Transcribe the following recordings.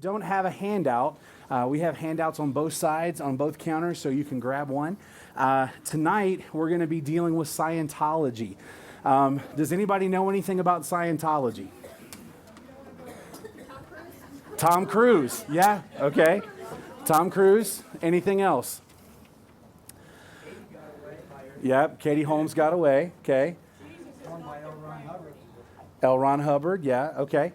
don't have a handout, we have handouts on both sides, on both counters, so you can grab one. Tonight, we're going to be dealing with Scientology. Does anybody know anything about Scientology? Tom Cruise. Yeah, okay. Tom Cruise. Anything else? Yep, Katie Holmes got away. Okay. L. Ron Hubbard. Yeah, okay.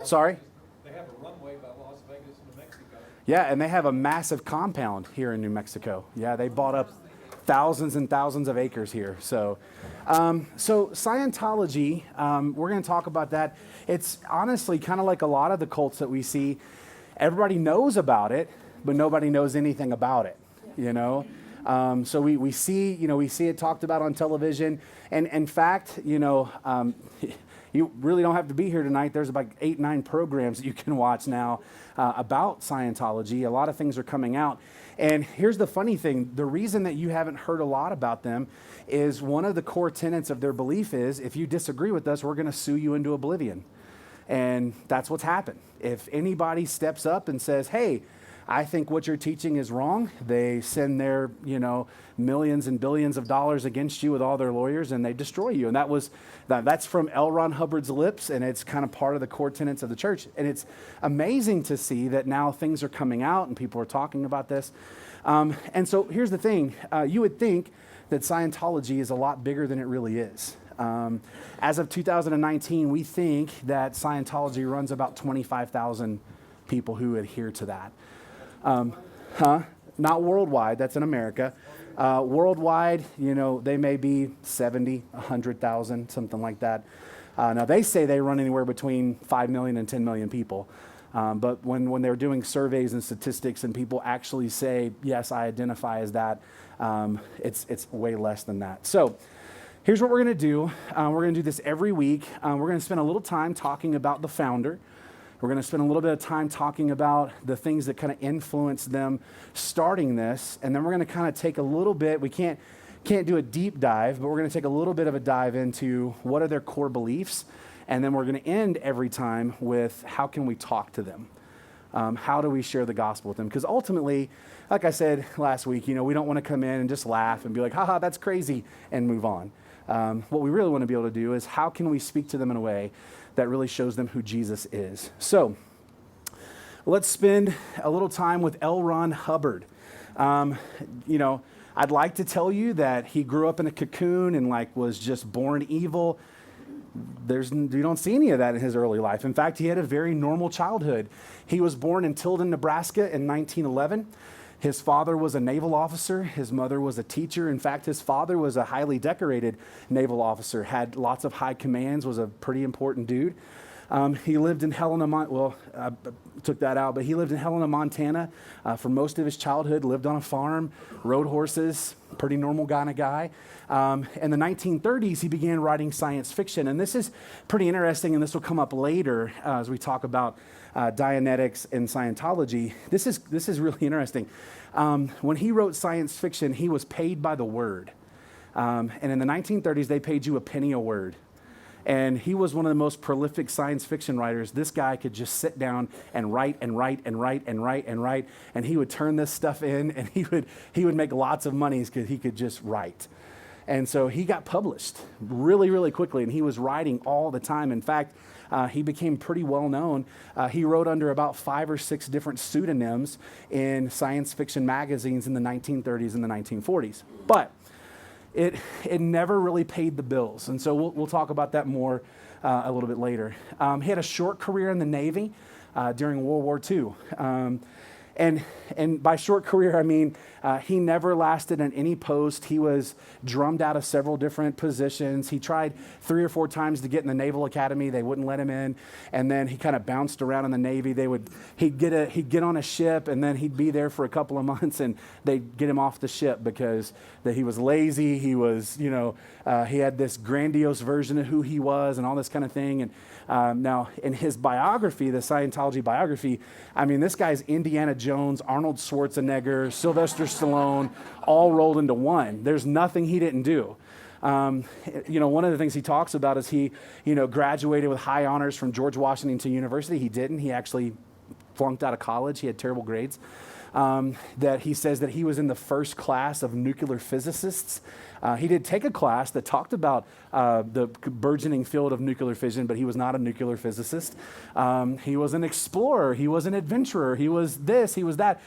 Sorry? They have a runway by Las Vegas, New Mexico. Yeah, and they have a massive compound here in New Mexico. Yeah, they bought up thousands and thousands of acres here. So Scientology, we're going to talk about that. It's honestly kind of like a lot of the cults that we see. Everybody knows about it, but nobody knows anything about it, you know? So we see it talked about on television. And in fact, you really don't have to be here tonight. There's about 8, 9 programs that you can watch now about Scientology. A lot of things are coming out. And here's the funny thing. The reason that you haven't heard a lot about them is one of the core tenets of their belief is if you disagree with us, we're going to sue you into oblivion. And that's what's happened. If anybody steps up and says, hey, I think what you're teaching is wrong, they send their, millions and billions of dollars against you with all their lawyers and they destroy you. And that's from L. Ron Hubbard's lips, and it's kind of part of the core tenets of the church. And it's amazing to see that now things are coming out and people are talking about this. And so here's the thing. You would think that Scientology is a lot bigger than it really is. As of 2019, we think that Scientology runs about 25,000 people who adhere to that. Not worldwide, that's in America. Worldwide, they may be 70, 100,000, something like that. Now they say they run anywhere between 5 million and 10 million people. But when they're doing surveys and statistics and people actually say, yes, I identify as that, it's way less than that. So here's what we're going to do. We're going to do this every week. We're going to spend a little time talking about the founder. We're going to spend a little bit of time talking about the things that kind of influenced them starting this. And then we're going to kind of take a little bit, we can't do a deep dive, but we're going to take a little bit of a dive into what are their core beliefs. And then we're going to end every time with how can we talk to them? How do we share the gospel with them? Because ultimately, like I said last week, we don't want to come in and just laugh and be like, haha, that's crazy, and move on. What we really want to be able to do is how can we speak to them in a way that really shows them who Jesus is. So let's spend a little time with L. Ron Hubbard. I'd like to tell you that he grew up in a cocoon and was just born evil. You don't see any of that in his early life. In fact, he had a very normal childhood. He was born in Tilden, Nebraska in 1911. His father was a naval officer. His mother was a teacher. In fact, his father was a highly decorated naval officer, had lots of high commands, was a pretty important dude. He lived in Helena, I took that out, but he lived in Helena, Montana for most of his childhood, lived on a farm, rode horses, pretty normal kind of guy. In the 1930s, he began writing science fiction. And this is pretty interesting, and this will come up later as we talk about Dianetics and Scientology. This is really interesting. When he wrote science fiction, he was paid by the word. And in the 1930s, they paid you a penny a word. And he was one of the most prolific science fiction writers. This guy could just sit down and write and write and write and write and write, and he would turn this stuff in, and he would make lots of money because he could just write. And so he got published really, really quickly, and he was writing all the time. In fact, he became pretty well known. He wrote under about 5 or 6 different pseudonyms in science fiction magazines in the 1930s and the 1940s. But it never really paid the bills. And so we'll talk about that more a little bit later. He had a short career in the Navy during World War II. And by short career, I mean he never lasted in any post. He was drummed out of several different positions. He tried 3 or 4 times to get in the Naval Academy. They wouldn't let him in. And then he kind of bounced around in the Navy. He'd get on a ship, and then he'd be there for a couple of months, and they'd get him off the ship because he was lazy. He was, he had this grandiose version of who he was and all this kind of thing. And now in his biography, the Scientology biography, I mean, this guy's Indiana Jones, Arnold Schwarzenegger, Sylvester Stallone, all rolled into one. There's nothing he didn't do. One of the things he talks about is he, graduated with high honors from George Washington University. He didn't. He actually flunked out of college. He had terrible grades. That he says that he was in the first class of nuclear physicists. He did take a class that talked about the burgeoning field of nuclear fission, but he was not a nuclear physicist. He was an explorer. He was an adventurer. He was this, he was that.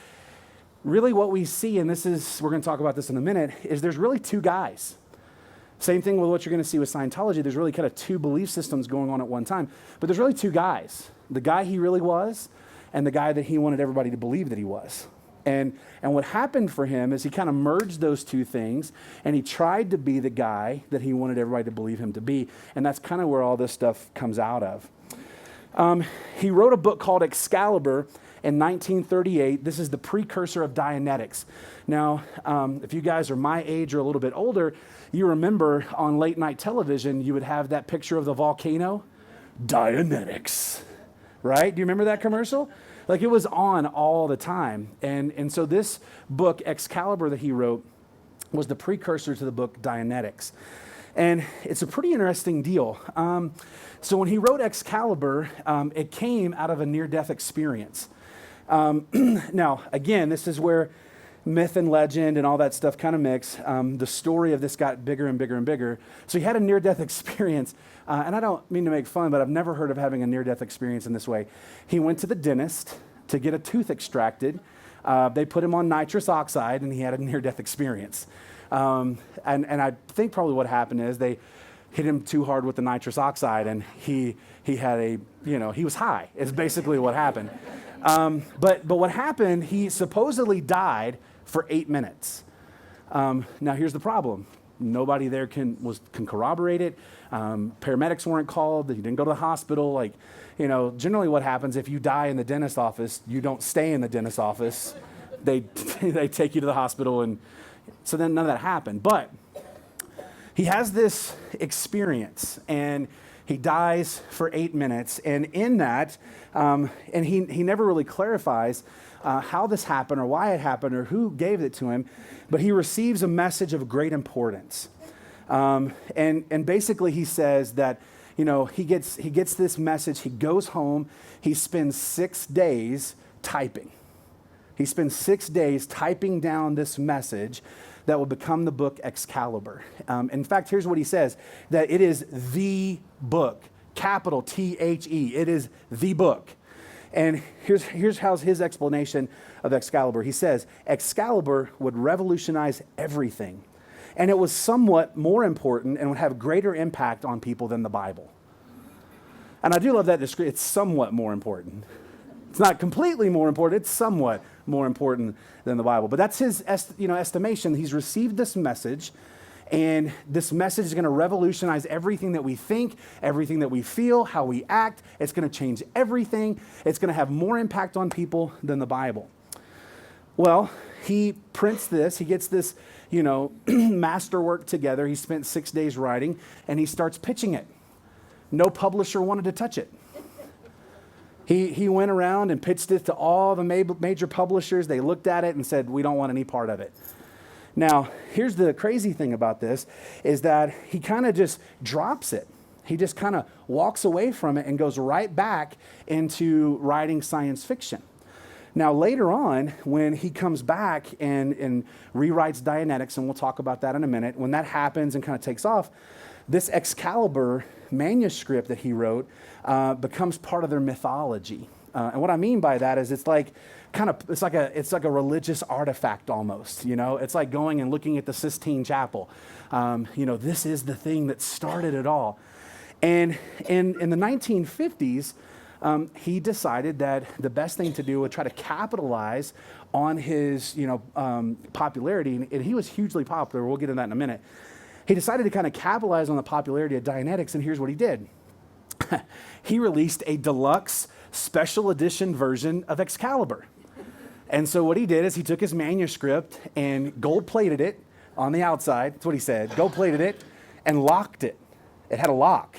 Really what we see, and we're going to talk about this in a minute, is there's really two guys. Same thing with what you're going to see with Scientology. There's really kind of two belief systems going on at one time. But there's really two guys. The guy he really was, and the guy that he wanted everybody to believe that he was. And what happened for him is he kind of merged those two things, and he tried to be the guy that he wanted everybody to believe him to be. And that's kind of where all this stuff comes out of. He wrote a book called Excalibur in 1938. This is the precursor of Dianetics. Now, if you guys are my age or a little bit older, you remember on late night television, you would have that picture of the volcano, Dianetics, right? Do you remember that commercial? Like, it was on all the time. And so this book, Excalibur, that he wrote, was the precursor to the book Dianetics. And it's a pretty interesting deal. So when he wrote Excalibur, it came out of a near-death experience. Now, again, this is where myth and legend and all that stuff kind of mix. The story of this got bigger and bigger and bigger. So he had a near-death experience. And I don't mean to make fun, but I've never heard of having a near-death experience in this way. He went to the dentist to get a tooth extracted. They put him on nitrous oxide, and he had a near-death experience. And I think probably what happened is they hit him too hard with the nitrous oxide, and he had he was high, is basically what happened. But what happened, he supposedly died for 8 minutes. Now, here's the problem. Nobody there can corroborate it. Paramedics weren't called. He didn't go to the hospital. Generally what happens if you die in the dentist's office, you don't stay in the dentist's office. They take you to the hospital, and so then none of that happened. But he has this experience, and he dies for 8 minutes. And in that, and he never really clarifies how this happened or why it happened or who gave it to him, but he receives a message of great importance. And basically he says that, he gets this message, he goes home, he spends 6 days typing. He spends 6 days typing down this message that will become the book Excalibur. In fact, here's what he says, that it is the book, capital T-H-E. It is the book. And here's how's his explanation of Excalibur. He says, Excalibur would revolutionize everything, and it was somewhat more important and would have greater impact on people than the Bible. And I do love that description. It's somewhat more important. It's not completely more important. It's somewhat more important than the Bible. But that's his estimation. He's received this message, and this message is going to revolutionize everything that we think, everything that we feel, how we act. It's going to change everything. It's going to have more impact on people than the Bible. Well, he prints this. He gets this, masterwork together. He spent 6 days writing, and he starts pitching it. No publisher wanted to touch it. He went around and pitched it to all the major publishers. They looked at it and said, we don't want any part of it. Now, here's the crazy thing about this, is that he kind of just drops it. He just kind of walks away from it and goes right back into writing science fiction. Now, later on, when he comes back and rewrites Dianetics, and we'll talk about that in a minute, when that happens and kind of takes off, this Excalibur manuscript that he wrote becomes part of their mythology. And what I mean by that is it's like a religious artifact almost. It's like going and looking at the Sistine Chapel. This is the thing that started it all. And in the 1950s, he decided that the best thing to do would try to capitalize on his popularity, and he was hugely popular. We'll get into that in a minute. He decided to kind of capitalize on the popularity of Dianetics, and here's what he did. He released a deluxe special edition version of Excalibur. And so what he did is he took his manuscript and gold-plated it on the outside. That's what he said. Gold-plated it and locked it. It had a lock.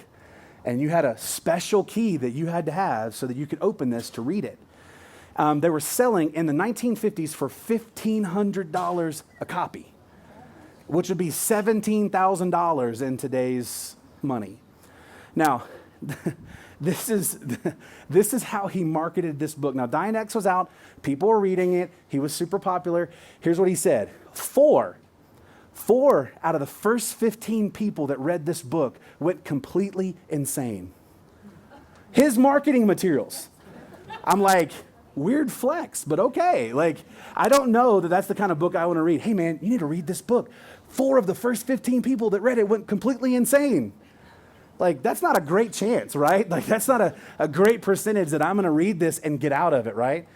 And you had a special key that you had to have so that you could open this to read it. They were selling in the 1950s for $1,500 a copy. which would be $17,000 in today's money. Now, this is how he marketed this book. Now, Dianetics was out. People were reading it. He was super popular. Here's what he said. Four out of the first 15 people that read this book went completely insane. His marketing materials. I'm like, weird flex, but okay. Like, I don't know that that's the kind of book I want to read. Hey, man, you need to read this book. 4 of the first 15 people that read it went completely insane. Like, that's not a great chance, right? Like, that's not a great percentage that I'm going to read this and get out of it, right?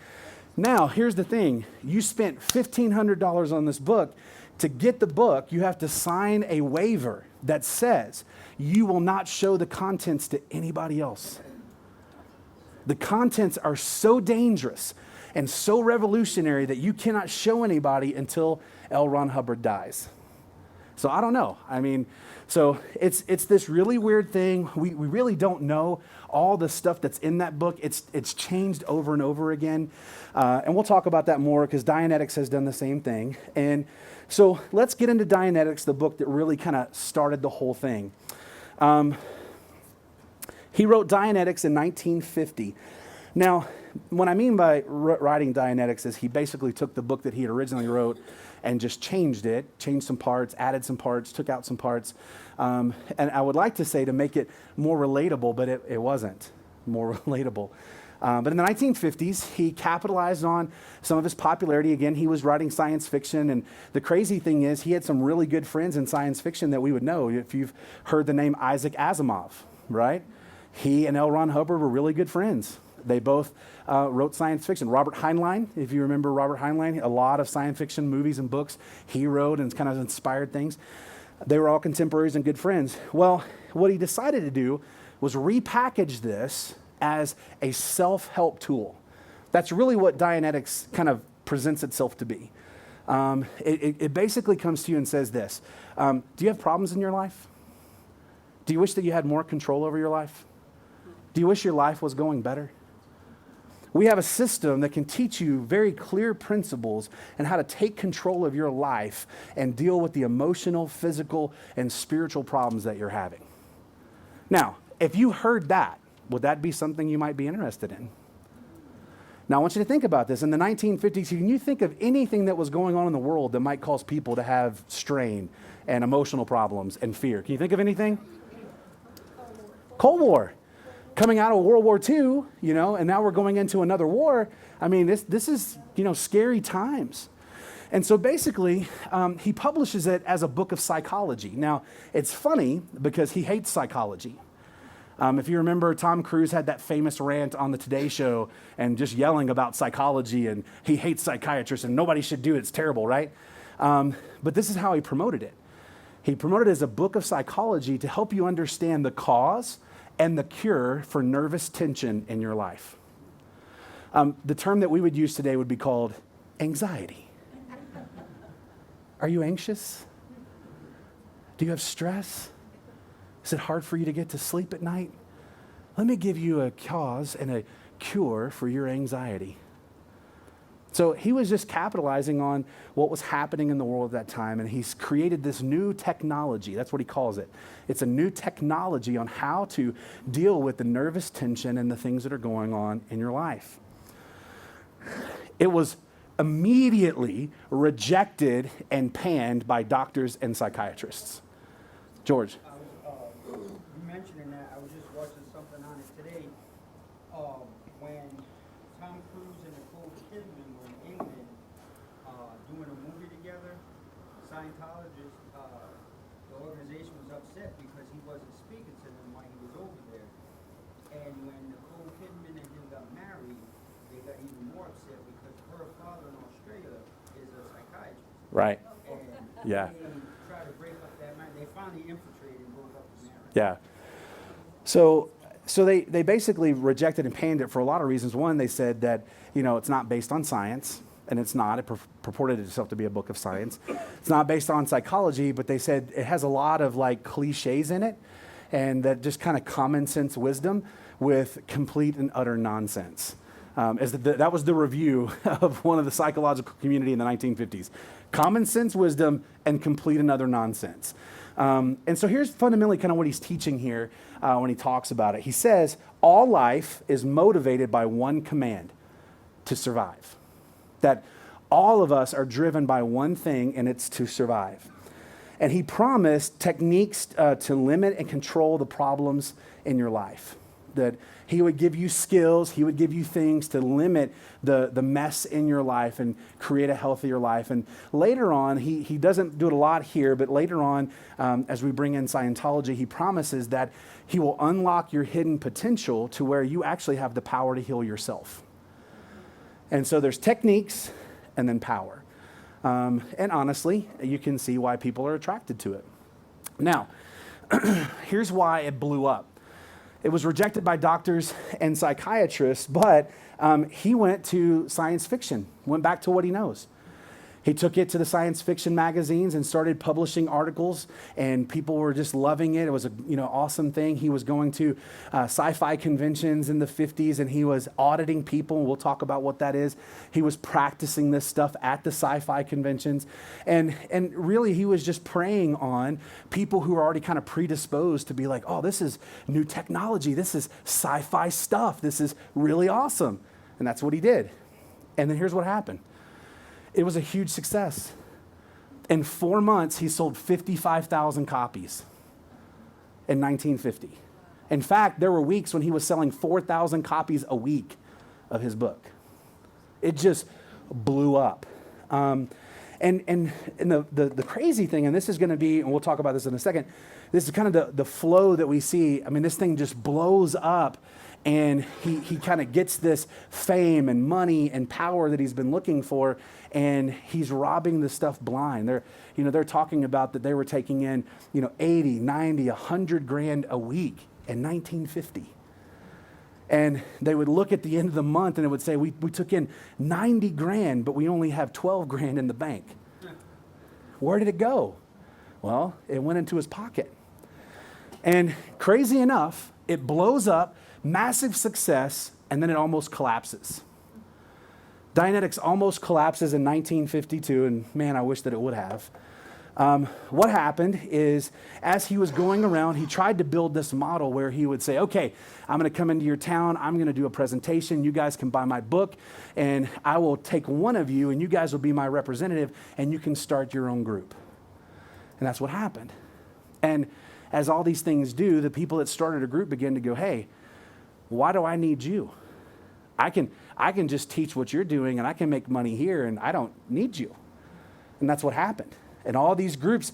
Now, here's the thing. You spent $1,500 on this book. To get the book, you have to sign a waiver that says you will not show the contents to anybody else. The contents are so dangerous and so revolutionary that you cannot show anybody until L. Ron Hubbard dies. So I don't know. I mean, so it's this really weird thing. We really don't know all the stuff that's in that book. It's changed over and over again. And we'll talk about that more because Dianetics has done the same thing. And so let's get into Dianetics, the book that really kind of started the whole thing. He wrote Dianetics in 1950. Now, what I mean by writing Dianetics is he basically took the book that he had originally wrote and just changed some parts, added some parts, took out some parts. And I would like to say to make it more relatable, but it wasn't more relatable. But in the 1950s, he capitalized on some of his popularity. Again, he was writing science fiction. And the crazy thing is he had some really good friends in science fiction that we would know if you've heard the name Isaac Asimov, right? He and L. Ron Hubbard were really good friends. They both wrote science fiction. Robert Heinlein, if you remember Robert Heinlein, a lot of science fiction movies and books he wrote and kind of inspired things. They were all contemporaries and good friends. Well, what he decided to do was repackage this as a self-help tool. That's really what Dianetics kind of presents itself to be. It basically comes to you and says this. Do you have problems in your life? Do you wish that you had more control over your life? Do you wish your life was going better? We have a system that can teach you very clear principles and how to take control of your life and deal with the emotional, physical, and spiritual problems that you're having. Now, if you heard that, would that be something you might be interested in? Now, I want you to think about this. In the 1950s, can you think of anything that was going on in the world that might cause people to have strain and emotional problems and fear? Can you think of anything? Cold War. Coming out of World War II, and now we're going into another war. I mean, this is, scary times. And so basically, he publishes it as a book of psychology. Now, it's funny because he hates psychology. If you remember, Tom Cruise had that famous rant on the Today Show and just yelling about psychology, and he hates psychiatrists and nobody should do it. It's terrible, right? But this is how he promoted it. He promoted it as a book of psychology to help you understand the cause and the cure for nervous tension in your life. The term that we would use today would be called anxiety. Are you anxious? Do you have stress? Is it hard for you to get to sleep at night? Let me give you a cause and a cure for your anxiety. So he was just capitalizing on what was happening in the world at that time, and he's created this new technology. That's what he calls it. It's a new technology on how to deal with the nervous tension and the things that are going on in your life. It was immediately rejected and panned by doctors and psychiatrists. George. You mentioning that, I was just watching something on it today. When Tom Cruise and Nicole Kidman were in England doing a movie together, Scientology, the organization was upset because he wasn't speaking to them while he was over there. And when Nicole Kidman and him got married, they got even more upset because her father in Australia is a psychiatrist. Right. And Yeah. they tried to break up that marriage. They finally infiltrated and broke up the marriage. Yeah. So they basically rejected and panned it for a lot of reasons. One, they said that, it's not based on science, and it's not. It purported itself to be a book of science. It's not based on psychology, but they said it has a lot of cliches in it, and that just kind of common sense wisdom with complete and utter nonsense. That was the review of one of the psychological community in the 1950s. Common sense wisdom and complete and utter nonsense. And so here's fundamentally kind of what he's teaching here when he talks about it. He says, all life is motivated by one command: to survive. That all of us are driven by one thing, and it's to survive. And he promised techniques to limit and control the problems in your life. That he would give you skills, he would give you things to limit the mess in your life and create a healthier life. And later on, he doesn't do it a lot here, but later on, as we bring in Scientology, he promises that he will unlock your hidden potential to where you actually have the power to heal yourself. And so there's techniques and then power. And honestly, you can see why people are attracted to it. Now, here's why it blew up. It was rejected by doctors and psychiatrists, but he went to science fiction, went back to what he knows. He took it to the science fiction magazines and started publishing articles, and people were just loving it. It was a awesome thing. He was going to sci-fi conventions in the 50s, and he was auditing people, and we'll talk about what that is. He was practicing this stuff at the sci-fi conventions, and really he was just preying on people who were already kind of predisposed to be like, oh, this is new technology. This is sci-fi stuff. This is really awesome. And that's what he did. And then here's what happened. It was a huge success. In 4 months, he sold 55,000 copies in 1950. In fact, there were weeks when he was selling 4,000 copies a week of his book. It just blew up. And the crazy thing, and this is going to be, and we'll talk about this in a second, this is kind of the flow that we see. I mean, this thing just blows up, and he kind of gets this fame and money and power that he's been looking for, and he's robbing this stuff blind. They're talking about that they were taking in 80, 90, 100 grand a week in 1950. And they would look at the end of the month and it would say, we took in 90 grand, but we only have 12 grand in the bank. Where did it go? Well, it went into his pocket. And crazy enough, it blows up, massive success, and then it almost collapses. Dianetics almost collapses in 1952, and man, I wish that it would have. What happened is, as he was going around, he tried to build this model where he would say, okay, I'm going to come into your town, I'm going to do a presentation, you guys can buy my book, and I will take one of you, and you guys will be my representative, and you can start your own group. And that's what happened. And as all these things do, the people that started a group began to go, hey, why do I need you? I can just teach what you're doing, and I can make money here, and I don't need you. And that's what happened. And all these groups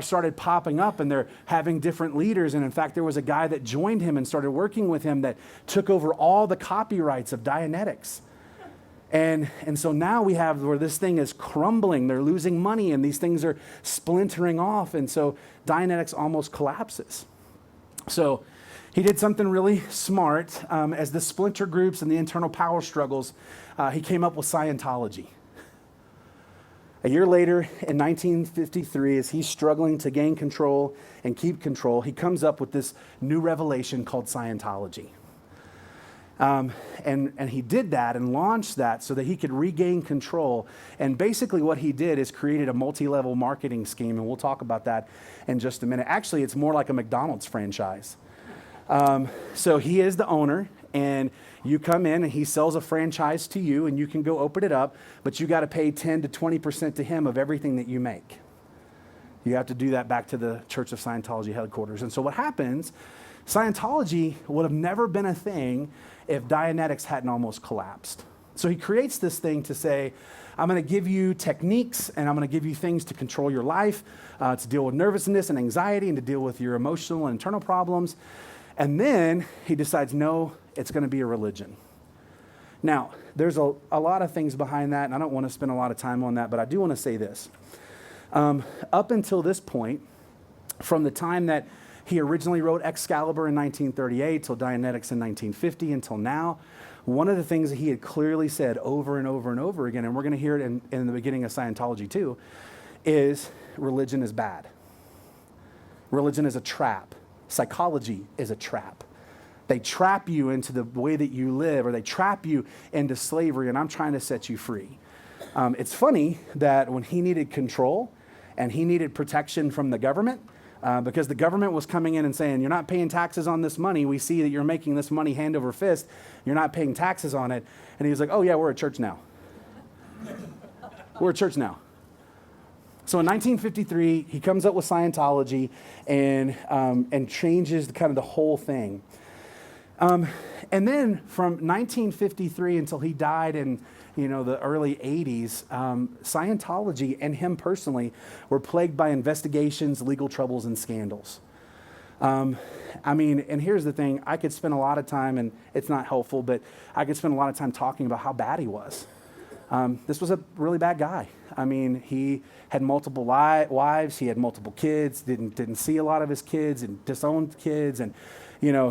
started popping up, and they're having different leaders. And in fact, there was a guy that joined him and started working with him that took over all the copyrights of Dianetics. And so now we have where this thing is crumbling. They're losing money, and these things are splintering off. And so Dianetics almost collapses. So he did something really smart. As the splinter groups and the internal power struggles, he came up with Scientology. A year later, in 1953, as he's struggling to gain control and keep control, he comes up with this new revelation called Scientology. And he did that and launched that so that he could regain control. And basically what he did is created a multi-level marketing scheme, and we'll talk about that in just a minute. Actually, it's more like a McDonald's franchise. So he is the owner, and you come in and he sells a franchise to you, and you can go open it up, but you got to pay 10 to 20% to him of everything that you make. You have to do that back to the Church of Scientology headquarters. And so what happens, Scientology would have never been a thing if Dianetics hadn't almost collapsed. So he creates this thing to say, I'm going to give you techniques, and I'm going to give you things to control your life, to deal with nervousness and anxiety, and to deal with your emotional and internal problems. And then he decides, no, it's going to be a religion. Now, there's a lot of things behind that, and I don't want to spend a lot of time on that, but I do want to say this. Up until this point, from the time that he originally wrote Excalibur in 1938 till Dianetics in 1950 until now, one of the things that he had clearly said over and over and over again, and we're going to hear it in the beginning of Scientology too, is religion is bad. Religion is a trap. Psychology is a trap. They trap you into the way that you live, or they trap you into slavery, and I'm trying to set you free. It's funny that when he needed control and he needed protection from the government, because the government was coming in and saying, you're not paying taxes on this money. We see that you're making this money hand over fist. You're not paying taxes on it. And he was like, oh yeah, we're a church now. We're a church now. So in 1953, he comes up with Scientology and changes kind of the whole thing. And then from 1953 until he died in the early 80s, Scientology and him personally were plagued by investigations, legal troubles, and scandals. And here's the thing. I could spend a lot of time, and it's not helpful, but I could spend a lot of time talking about how bad he was. This was a really bad guy. He had multiple wives, he had multiple kids, didn't see a lot of his kids, and disowned kids, and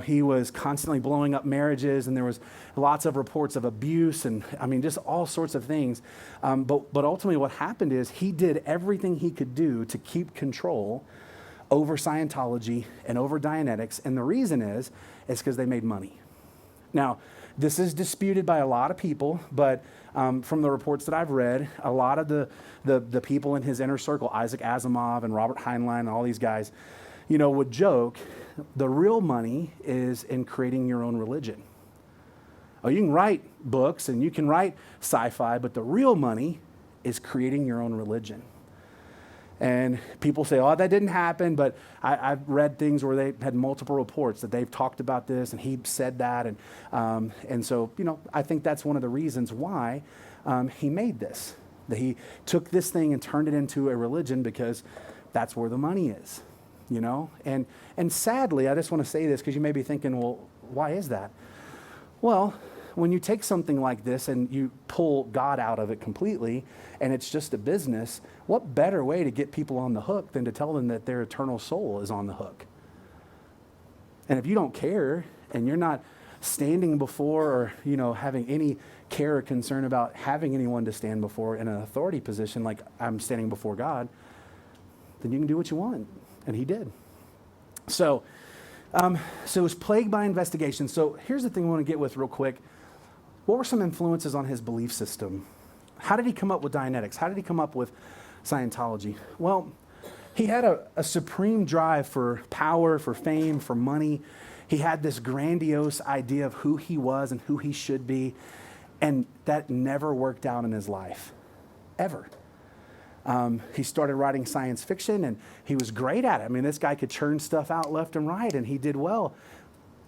he was constantly blowing up marriages, and there was lots of reports of abuse, and just all sorts of things. But ultimately what happened is he did everything he could do to keep control over Scientology and over Dianetics, and the reason is because they made money. Now, this is disputed by a lot of people, but from the reports that I've read, a lot of the people in his inner circle, Isaac Asimov and Robert Heinlein and all these guys, would joke, the real money is in creating your own religion. Oh, you can write books and you can write sci-fi, but the real money is creating your own religion. And people say, oh, that didn't happen, but I've read things where they had multiple reports that they've talked about this, and he said that. And so, I think that's one of the reasons why he made this, that he took this thing and turned it into a religion, because that's where the money is, And sadly, I just want to say this because you may be thinking, well, why is that? Well, when you take something like this and you pull God out of it completely, and it's just a business, what better way to get people on the hook than to tell them that their eternal soul is on the hook? And if you don't care, and you're not standing before, or having any care or concern about having anyone to stand before in an authority position like I'm standing before God, then you can do what you want. And he did. So it was plagued by investigation. So here's the thing I want to get with real quick. What were some influences on his belief system? How did he come up with Dianetics? How did he come up with Scientology? Well, he had a supreme drive for power, for fame, for money. He had this grandiose idea of who he was and who he should be, and that never worked out in his life, ever. He started writing science fiction, and he was great at it. This guy could churn stuff out left and right, and he did well,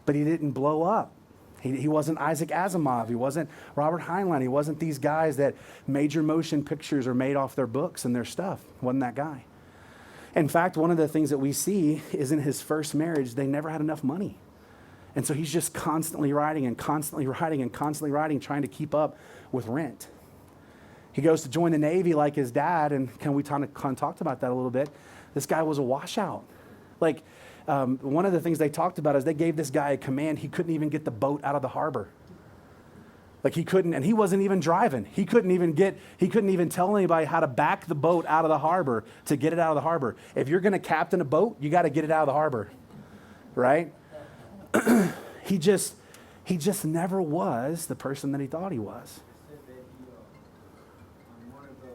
but he didn't blow up. He wasn't Isaac Asimov. He wasn't Robert Heinlein. He wasn't these guys that major motion pictures are made off their books and their stuff. Wasn't that guy. In fact, one of the things that we see is in his first marriage, they never had enough money. And so he's just constantly writing and constantly writing and constantly writing, trying to keep up with rent. He goes to join the Navy like his dad, and we kind of talked about that a little bit. This guy was a washout. One of the things they talked about is they gave this guy a command. He couldn't even get the boat out of the harbor. He couldn't, and he wasn't even driving. He couldn't even tell anybody how to back the boat out of the harbor to get it out of the harbor. If you're going to captain a boat, you got to get it out of the harbor, right? He just never was the person that he thought he was. Said that he, on one of the,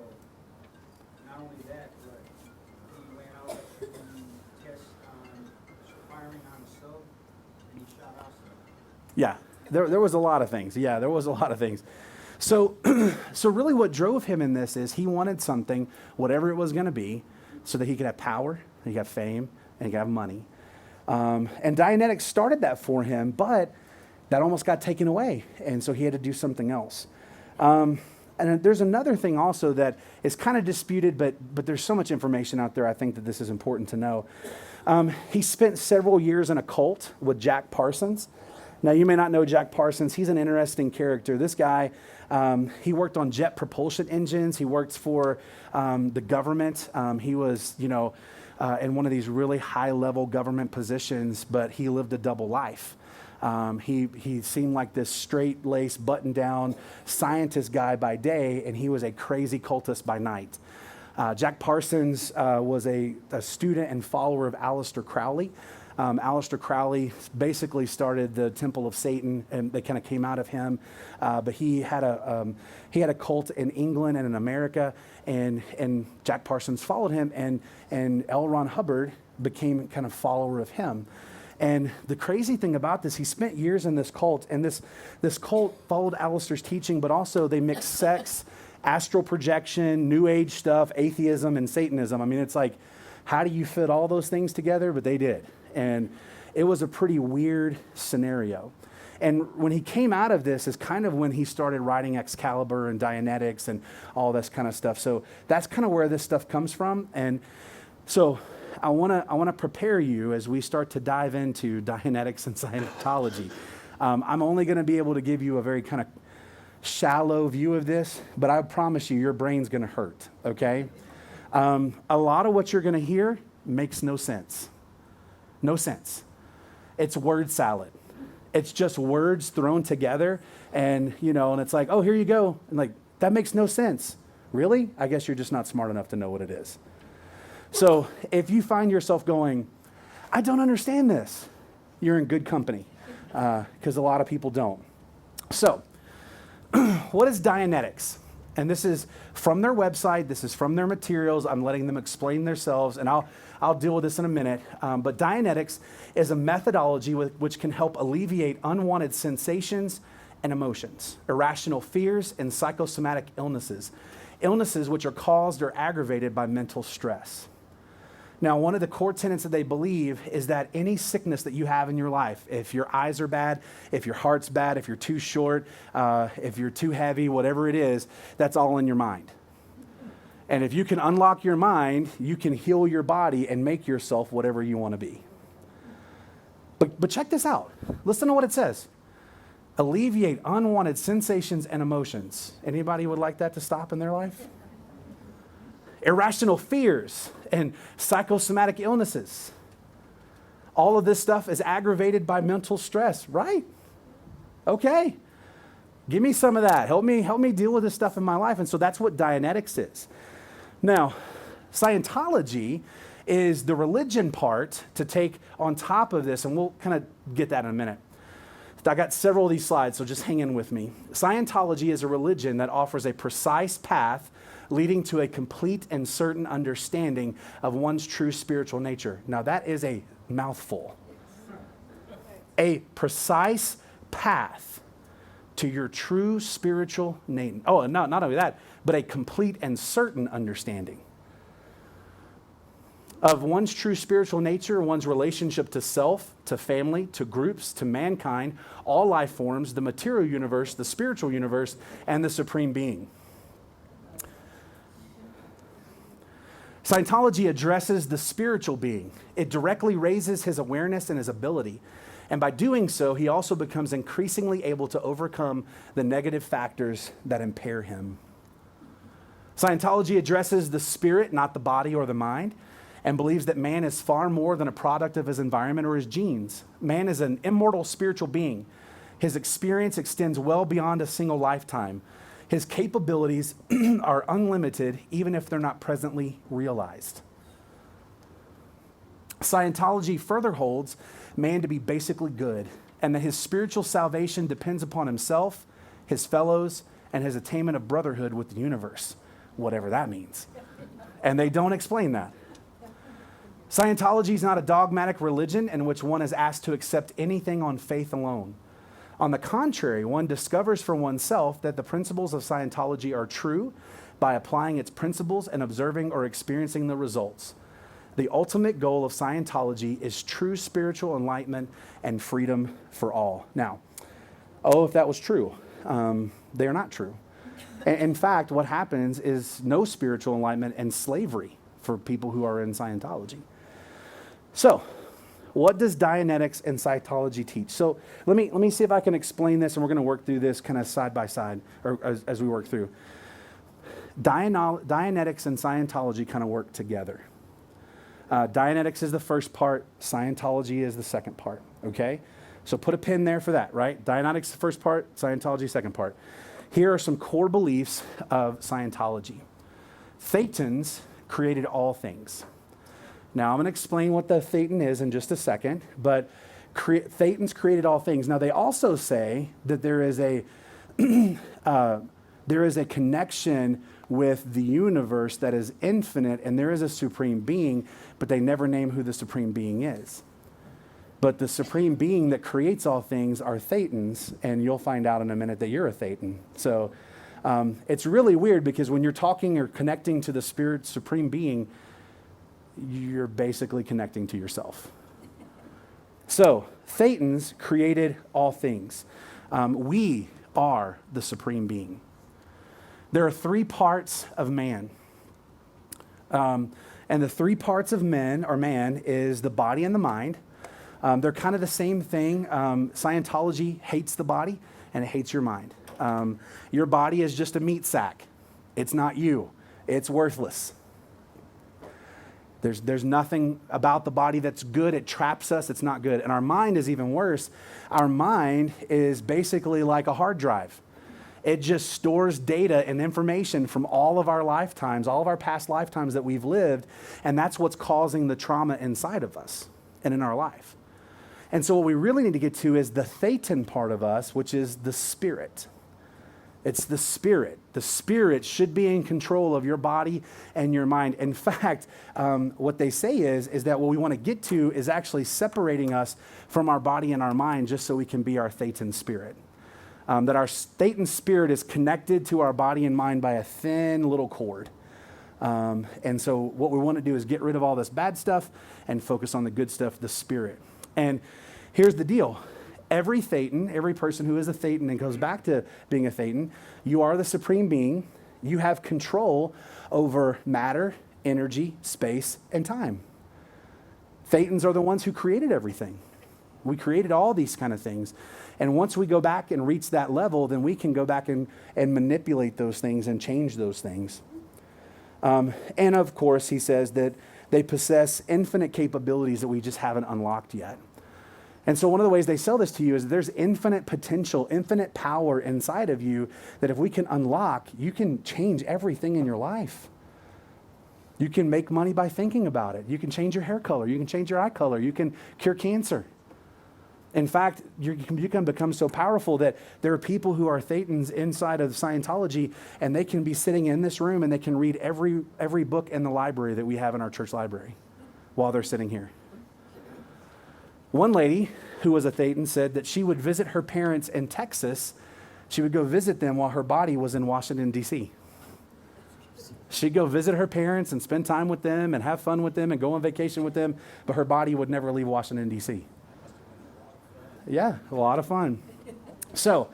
not only that, but he went out to test firing on a sub, and he shot out sub. Yeah, there was a lot of things. Yeah, there was a lot of things. So really what drove him in this is he wanted something, whatever it was going to be, so that he could have power, he could have fame, and he could have money. And Dianetics started that for him, but that almost got taken away, and so he had to do something else. And there's another thing also that is kind of disputed, but there's so much information out there, I think that this is important to know. He spent several years in a cult with Jack Parsons. Now, you may not know Jack Parsons. He's an interesting character. This guy, he worked on jet propulsion engines. He worked for the government. He was, in one of these really high-level government positions, but he lived a double life. He seemed like this straight-laced, button-down scientist guy by day, and he was a crazy cultist by night. Jack Parsons was a student and follower of Aleister Crowley. Aleister Crowley basically started the Temple of Satan, and they kind of came out of him. But he had a cult in England and in America, and Jack Parsons followed him, and L. Ron Hubbard became kind of follower of him. And the crazy thing about this, he spent years in this cult, and this cult followed Aleister's teaching, but also they mixed sex, astral projection, New Age stuff, atheism, and Satanism. I mean, it's like, how do you fit all those things together? But they did. And it was a pretty weird scenario. And when he came out of this is kind of when he started writing Excalibur and Dianetics and all this kind of stuff. So that's kind of where this stuff comes from. And so I want to prepare you as we start to dive into Dianetics and Scientology. I'm only going to be able to give you a very kind of shallow view of this, but I promise you, your brain's going to hurt, okay? A lot of what you're going to hear makes no sense. No sense. It's word salad. It's just words thrown together, and it's like, oh, here you go. And like, that makes no sense. Really? I guess you're just not smart enough to know what it is. So if you find yourself going, I don't understand this, you're in good company, because a lot of people don't. So what is Dianetics? And this is from their website. This is from their materials. I'm letting them explain themselves, and I'll deal with this in a minute. But Dianetics is a methodology which can help alleviate unwanted sensations and emotions, irrational fears, and psychosomatic illnesses which are caused or aggravated by mental stress. Now, one of the core tenets that they believe is that any sickness that you have in your life, if your eyes are bad, if your heart's bad, if you're too short, if you're too heavy, whatever it is, that's all in your mind. And if you can unlock your mind, you can heal your body and make yourself whatever you want to be. But check this out. Listen to what it says. Alleviate unwanted sensations and emotions. Anybody would like that to stop in their life? Irrational fears and psychosomatic illnesses. All of this stuff is aggravated by mental stress, right? Okay. Give me some of that. Help me deal with this stuff in my life. And so that's what Dianetics is. Now, Scientology is the religion part to take on top of this, and we'll kind of get that in a minute. I got several of these slides, so just hang in with me. Scientology is a religion that offers a precise path leading to a complete and certain understanding of one's true spiritual nature. Now, that is a mouthful. A precise path to your true spiritual nature. Oh, no, not only that, but a complete and certain understanding of one's true spiritual nature, one's relationship to self, to family, to groups, to mankind, all life forms, the material universe, the spiritual universe, and the supreme being. Scientology addresses the spiritual being. It directly raises his awareness and his ability. And by doing so, he also becomes increasingly able to overcome the negative factors that impair him. Scientology addresses the spirit, not the body or the mind, and believes that man is far more than a product of his environment or his genes. Man is an immortal spiritual being. His experience extends well beyond a single lifetime. His capabilities are unlimited, even if they're not presently realized. Scientology further holds man to be basically good, and that his spiritual salvation depends upon himself, his fellows, and his attainment of brotherhood with the universe, whatever that means. And they don't explain that. Scientology is not a dogmatic religion in which one is asked to accept anything on faith alone. On the contrary, one discovers for oneself that the principles of Scientology are true by applying its principles and observing or experiencing the results. The ultimate goal of Scientology is true spiritual enlightenment and freedom for all. Now, if that was true, they're not true. In fact, what happens is no spiritual enlightenment and slavery for people who are in Scientology. So, what does Dianetics and Scientology teach? So let me see if I can explain this, and we're going to work through this kind of side by side, or as we work through. Dianetics and Scientology kind of work together. Dianetics is the first part, Scientology is the second part, okay? So put a pin there for that, right? Dianetics the first part, Scientology second part. Here are some core beliefs of Scientology. Thetans created all things. Now, I'm going to explain what the Thetan is in just a second, but Thetans created all things. Now, they also say that there is a connection with the universe that is infinite, and there is a supreme being, but they never name who the supreme being is. But the supreme being that creates all things are Thetans, and you'll find out in a minute that you're a Thetan. So it's really weird, because when you're talking or connecting to the spirit supreme being, you're basically connecting to yourself. So Thetans created all things. We are the supreme being. There are 3 parts of man. And the 3 parts of man is the body and the mind. They're kind of the same thing. Scientology hates the body and it hates your mind. Your body is just a meat sack. It's not you. It's worthless. There's nothing about the body that's good. It traps us. It's not good. And our mind is even worse. Our mind is basically like a hard drive. It just stores data and information from all of our lifetimes, all of our past lifetimes that we've lived, and that's what's causing the trauma inside of us and in our life. And so what we really need to get to is the Thetan part of us, which is the spirit. It's the spirit. The spirit should be in control of your body and your mind. In fact, what they say is that what we want to get to is actually separating us from our body and our mind, just so we can be our Thetan spirit. That our Thetan spirit is connected to our body and mind by a thin little cord. And so what we want to do is get rid of all this bad stuff and focus on the good stuff, the spirit. And here's the deal. Every Thetan, every person who is a Thetan and goes back to being a Thetan, you are the supreme being. You have control over matter, energy, space, and time. Thetans are the ones who created everything. We created all these kind of things. And once we go back and reach that level, then we can go back and manipulate those things and change those things. And of course, he says that they possess infinite capabilities that we just haven't unlocked yet. And so one of the ways they sell this to you is there's infinite potential, infinite power inside of you that if we can unlock, you can change everything in your life. You can make money by thinking about it. You can change your hair color. You can change your eye color. You can cure cancer. In fact, you can become so powerful that there are people who are Thetans inside of Scientology, and they can be sitting in this room and they can read every book in the library that we have in our church library while they're sitting here. One lady who was a Thetan said that she would visit her parents in Texas. She would go visit them while her body was in Washington, D.C. She'd go visit her parents and spend time with them and have fun with them and go on vacation with them, but her body would never leave Washington, D.C. Yeah, a lot of fun. So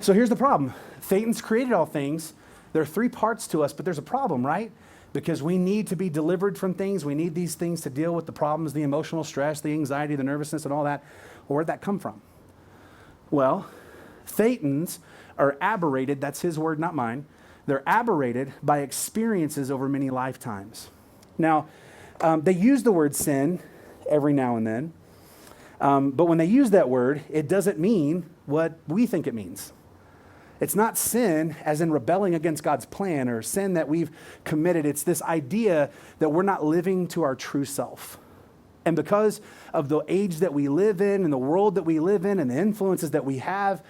here's the problem. Thetans created all things. There are 3 parts to us, but there's a problem, right? Because we need to be delivered from things. We need these things to deal with the problems, the emotional stress, the anxiety, the nervousness, and all that. Well, where'd that come from? Well, Thetans are aberrated. That's his word, not mine. They're aberrated by experiences over many lifetimes. Now, they use the word sin every now and then. But when they use that word, it doesn't mean what we think it means. It's not sin as in rebelling against God's plan or sin that we've committed. It's this idea that we're not living to our true self. And because of the age that we live in and the world that we live in and the influences that we have,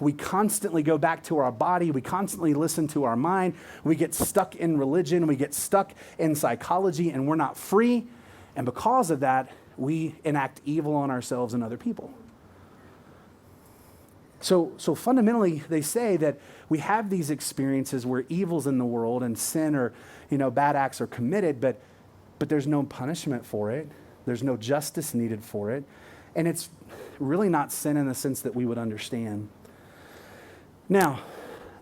we constantly go back to our body. We constantly listen to our mind. We get stuck in religion. We get stuck in psychology, and we're not free. And because of that, we enact evil on ourselves and other people. So fundamentally, they say that we have these experiences where evil's in the world and sin or, bad acts are committed, but there's no punishment for it. There's no justice needed for it. And it's really not sin in the sense that we would understand. Now,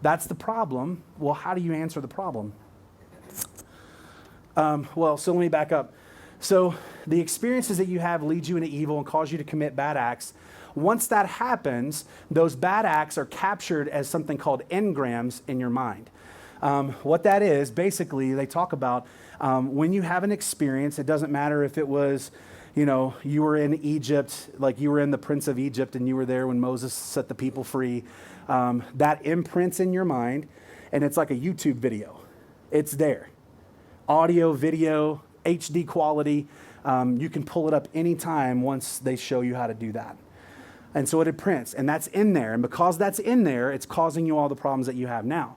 that's the problem. Well, how do you answer the problem? So let me back up. So the experiences that you have lead you into evil and cause you to commit bad acts. Once that happens, those bad acts are captured as something called engrams in your mind. What that is, basically, they talk about when you have an experience, it doesn't matter if it was, you were in Egypt, like you were in the Prince of Egypt and you were there when Moses set the people free. That imprints in your mind, and it's like a YouTube video. It's there. Audio, video, HD quality. You can pull it up anytime once they show you how to do that. And so it prints, and that's in there. And because that's in there, it's causing you all the problems that you have now.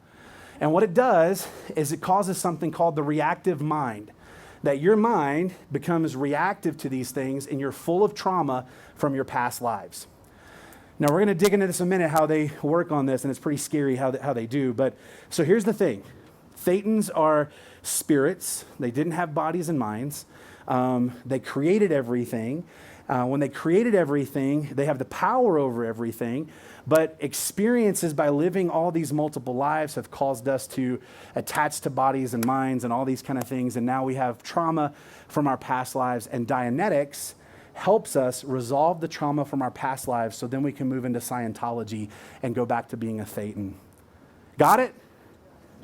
And what it does is it causes something called the reactive mind, that your mind becomes reactive to these things, and you're full of trauma from your past lives. Now, we're going to dig into this in a minute, how they work on this, and it's pretty scary how they do. But so here's the thing. Thetans are spirits. They didn't have bodies and minds. They created everything. When they created everything, they have the power over everything. But experiences by living all these multiple lives have caused us to attach to bodies and minds and all these kind of things. And now we have trauma from our past lives. And Dianetics helps us resolve the trauma from our past lives, so then we can move into Scientology and go back to being a Thetan. Got it?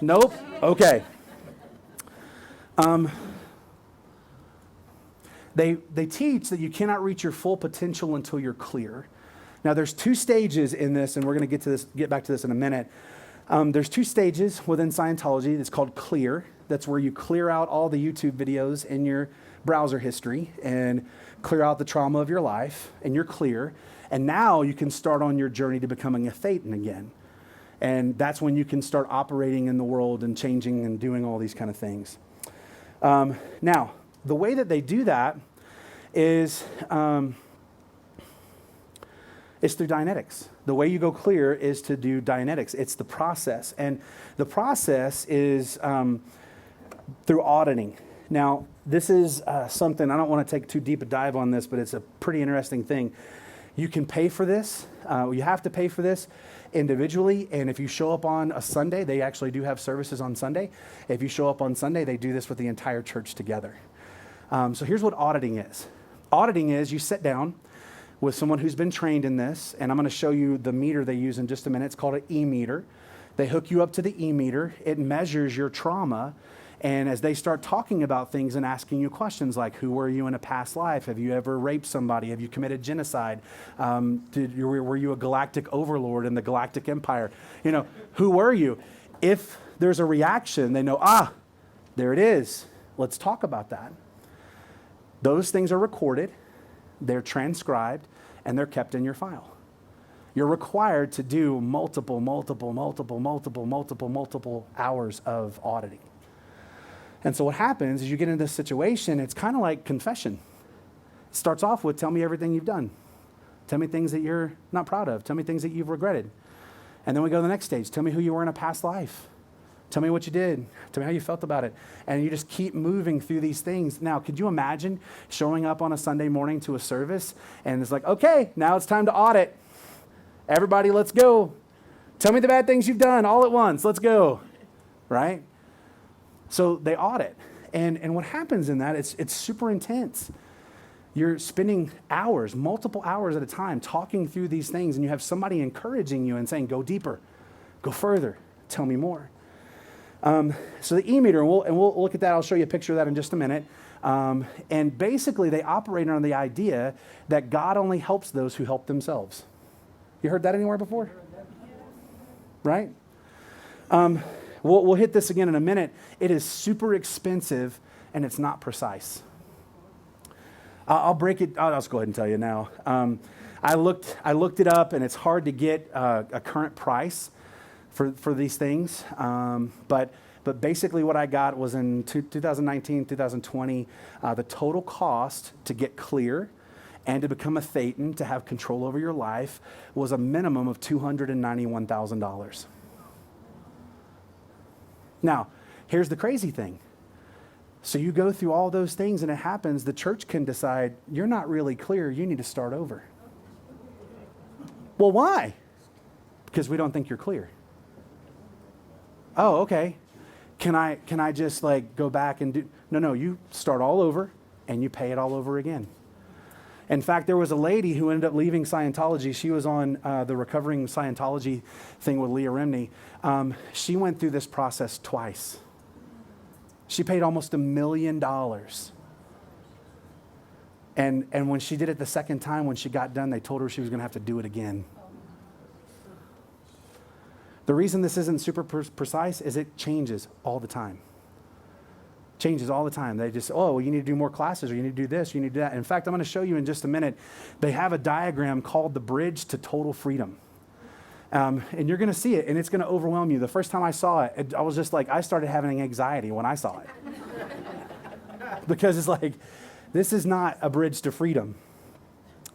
Nope? Okay. They teach that you cannot reach your full potential until you're clear. Now, there's 2 stages in this, and we're going to get back to this in a minute. There's 2 stages within Scientology. It's called clear. That's where you clear out all the YouTube videos in your browser history and clear out the trauma of your life, and you're clear. And now you can start on your journey to becoming a Thetan again. And that's when you can start operating in the world and changing and doing all these kind of things. Now, the way that they do that is it's through Dianetics. The way you go clear is to do Dianetics. It's the process. And the process is through auditing. Now, this is something, I don't want to take too deep a dive on this, but it's a pretty interesting thing. You can pay for this. You have to pay for this individually. And if you show up on a Sunday, they actually do have services on Sunday. If you show up on Sunday, they do this with the entire church together. So here's what auditing is. Auditing is you sit down with someone who's been trained in this, and I'm going to show you the meter they use in just a minute. It's called an e-meter. They hook you up to the e-meter. It measures your trauma, and as they start talking about things and asking you questions like, who were you in a past life? Have you ever raped somebody? Have you committed genocide? Were you a galactic overlord in the galactic empire? You know, who were you? If there's a reaction, they know, there it is. Let's talk about that. Those things are recorded, they're transcribed, and they're kept in your file. You're required to do multiple hours of auditing. And so what happens is you get into this situation, it's kind of like confession. It starts off with, tell me everything you've done. Tell me things that you're not proud of. Tell me things that you've regretted. And then we go to the next stage. Tell me who you were in a past life. Tell me what you did. Tell me how you felt about it. And you just keep moving through these things. Now, could you imagine showing up on a Sunday morning to a service and it's like, okay, now it's time to audit. Everybody, let's go. Tell me the bad things you've done all at once. Let's go. Right? So they audit. And what happens in that, it's super intense. You're spending hours, multiple hours at a time, talking through these things, and you have somebody encouraging you and saying, go deeper, go further, tell me more. So the e-meter, and we'll look at that. I'll show you a picture of that in just a minute. And basically, they operate on the idea that God only helps those who help themselves. You heard that anywhere before? Right? We'll hit this again in a minute. It is super expensive, and it's not precise. I'll break it. I'll just go ahead and tell you now. I looked it up, and it's hard to get a current price for these things. But basically what I got was in 2019, 2020, the total cost to get clear and to become a Thetan, to have control over your life, was a minimum of $291,000. Now, here's the crazy thing. So you go through all those things and it happens, the church can decide, you're not really clear, you need to start over. Well, why? Because we don't think you're clear. Oh, okay. Can I just like go back and do? No, you start all over and you pay it all over again. In fact, there was a lady who ended up leaving Scientology. She was on the Recovering Scientology thing with Leah Remini. She went through this process twice. She paid almost $1 million. And when she did it the second time, when she got done, they told her she was going to have to do it again. The reason this isn't super precise is it changes all the time. Changes all the time. They just, oh, well, you need to do more classes, or you need to do this, you need to do that. In fact, I'm going to show you in just a minute. They have a diagram called the bridge to total freedom. And you're going to see it, and it's going to overwhelm you. The first time I saw it, I was just like, I started having anxiety when I saw it. Because it's like, this is not a bridge to freedom.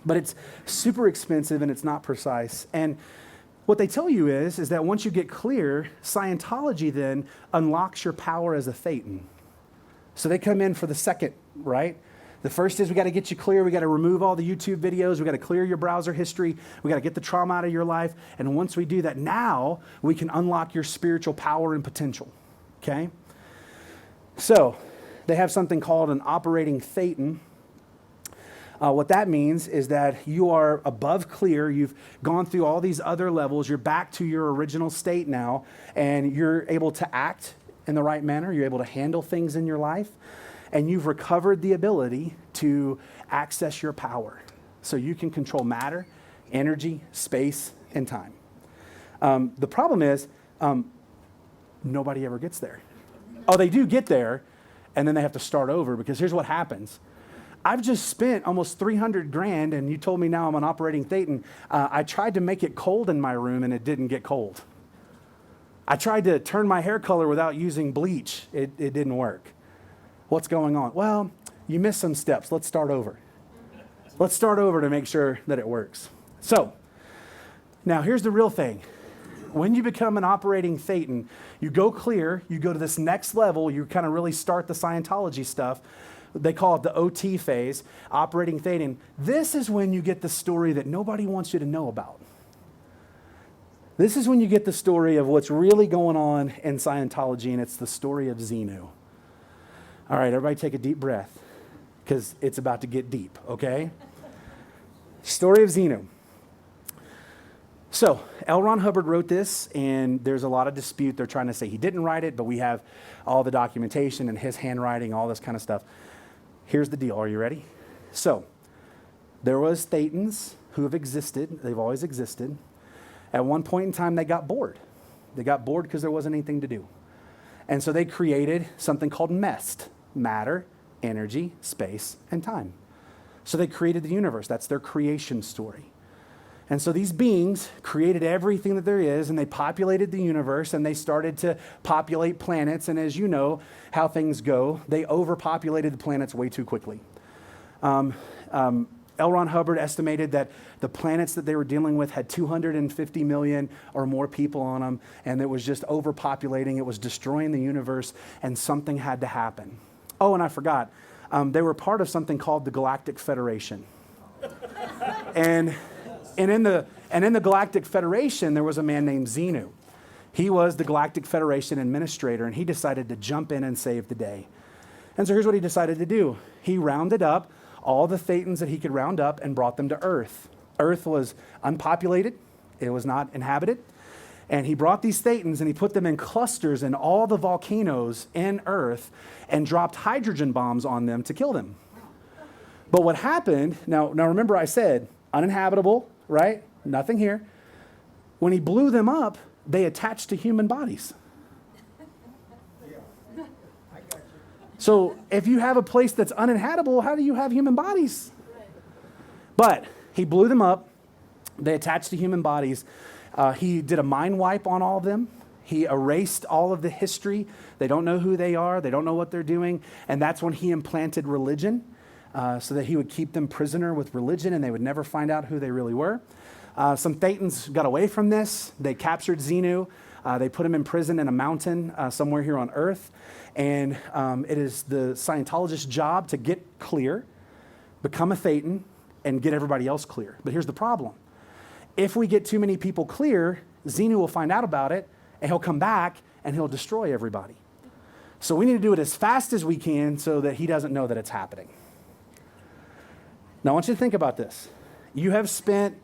But it's super expensive, and it's not precise. And what they tell you is that once you get clear, Scientology then unlocks your power as a Thetan. So they come in for the second, right? The first is we got to get you clear. We got to remove all the YouTube videos. We got to clear your browser history. We got to get the trauma out of your life. And once we do that, now we can unlock your spiritual power and potential, okay? So they have something called an operating Thetan. What that means is that you are above clear. You've gone through all these other levels. You're back to your original state now, and you're able to act in the right manner. You're able to handle things in your life, and you've recovered the ability to access your power. So you can control matter, energy, space, and time. The problem is nobody ever gets there. Oh, they do get there, and then they have to start over, because here's what happens. I've just spent almost 300 grand, and you told me now I'm an operating Thetan. I tried to make it cold in my room, and it didn't get cold. I tried to turn my hair color without using bleach. It didn't work. What's going on? Well, you missed some steps. Let's start over. Let's start over to make sure that it works. So, now here's the real thing. When you become an operating Thetan, you go clear, you go to this next level, you kind of really start the Scientology stuff. They call it the OT phase, operating Thetan. This is when you get the story that nobody wants you to know about. This is when you get the story of what's really going on in Scientology, and it's the story of Xenu. All right, everybody take a deep breath, because it's about to get deep, okay? Story of Xenu. So, L. Ron Hubbard wrote this, and there's a lot of dispute. They're trying to say he didn't write it, but we have all the documentation and his handwriting, all this kind of stuff. Here's the deal. Are you ready? So, there was Thetans who have existed. They've always existed. At one point in time, they got bored. They got bored because there wasn't anything to do. And so they created something called MEST, matter, energy, space, and time. So they created the universe. That's their creation story. And so these beings created everything that there is, and they populated the universe, and they started to populate planets. And as you know how things go, they overpopulated the planets way too quickly. L. Ron Hubbard estimated that the planets that they were dealing with had 250 million or more people on them, and it was just overpopulating. It was destroying the universe, and something had to happen. Oh, and I forgot. They were part of something called the Galactic Federation. And in the Galactic Federation, there was a man named Xenu. He was the Galactic Federation administrator, and he decided to jump in and save the day. And so here's what he decided to do. He rounded up all the Thetans that he could round up and brought them to Earth. Earth was unpopulated. It was not inhabited. And he brought these Thetans and he put them in clusters in all the volcanoes in Earth and dropped hydrogen bombs on them to kill them. But what happened, now remember I said uninhabitable, right? Nothing here. When he blew them up, they attached to human bodies. So if you have a place that's uninhabitable, how do you have human bodies? But he blew them up. They attached to human bodies. He did a mind wipe on all of them. He erased all of the history. They don't know who they are. They don't know what they're doing. And that's when he implanted religion so that he would keep them prisoner with religion, and they would never find out who they really were. Some Thetans got away from this. They captured Xenu. They put him in prison in a mountain somewhere here on Earth. And it is the Scientologist's job to get clear, become a Thetan, and get everybody else clear. But here's the problem. If we get too many people clear, Xenu will find out about it, and he'll come back, and he'll destroy everybody. So we need to do it as fast as we can so that he doesn't know that it's happening. Now, I want you to think about this. You have spent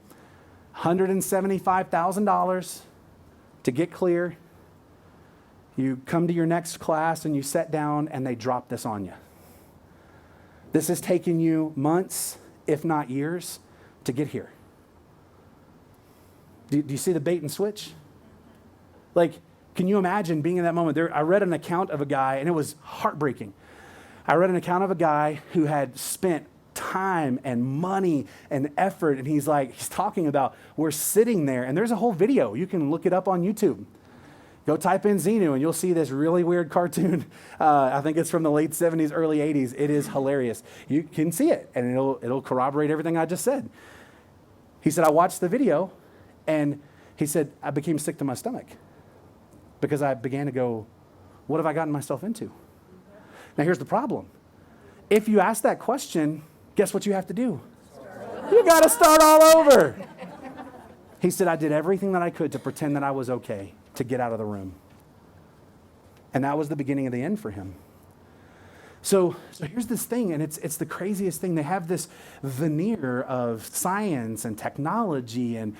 $175,000 to get clear. You come to your next class and you sit down and they drop this on you. This has taken you months, if not years, to get here. Do you see the bait and switch? Like, can you imagine being in that moment? I read an account of a guy, and it was heartbreaking. I read an account of a guy who had spent time and money and effort, and he's talking about, we're sitting there, and there's a whole video. You can look it up on YouTube. Go type in Xenu, and you'll see this really weird cartoon. I think it's from the late 70s, early 80s. It is hilarious. You can see it, and it'll corroborate everything I just said. He said, I watched the video, and he said, I became sick to my stomach because I began to go, what have I gotten myself into? Now, here's the problem. If you ask that question, guess what you have to do? You got to start all over. He said, I did everything that I could to pretend that I was okay, to get out of the room. And that was the beginning of the end for him. So here's this thing, and it's the craziest thing. They have this veneer of science and technology and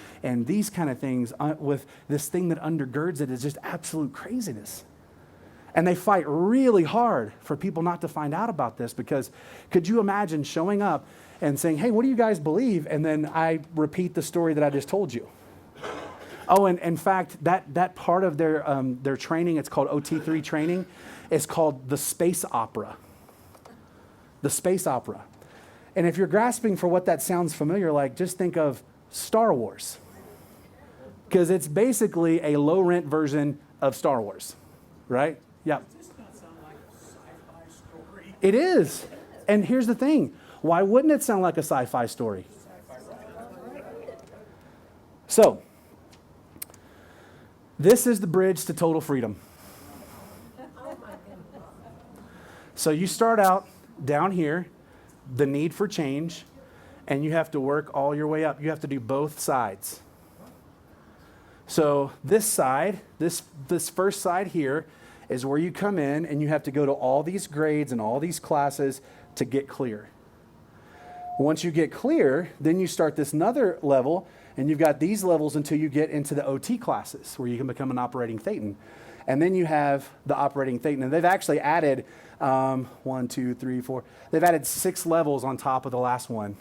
these kind of things with this thing that undergirds it is just absolute craziness. And they fight really hard for people not to find out about this, because could you imagine showing up and saying, hey, what do you guys believe? And then I repeat the story that I just told you. Oh, and in fact, that part of their training, it's called OT3 training, is called the space opera. The space opera. And if you're grasping for what that sounds familiar like, just think of Star Wars. Because it's basically a low-rent version of Star Wars, right? Yeah. Does this not sound like a sci-fi story? It is. And here's the thing. Why wouldn't it sound like a sci-fi story? So, this is the bridge to total freedom. So you start out down here, the need for change, and you have to work all your way up. You have to do both sides. So this side, this first side here, is where you come in and you have to go to all these grades and all these classes to get clear. Once you get clear, then you start this another level, and you've got these levels until you get into the OT classes where you can become an operating thetan. And then you have the operating thetan. And they've actually added 1, 2, 3, 4. They've added 6 levels on top of the last one.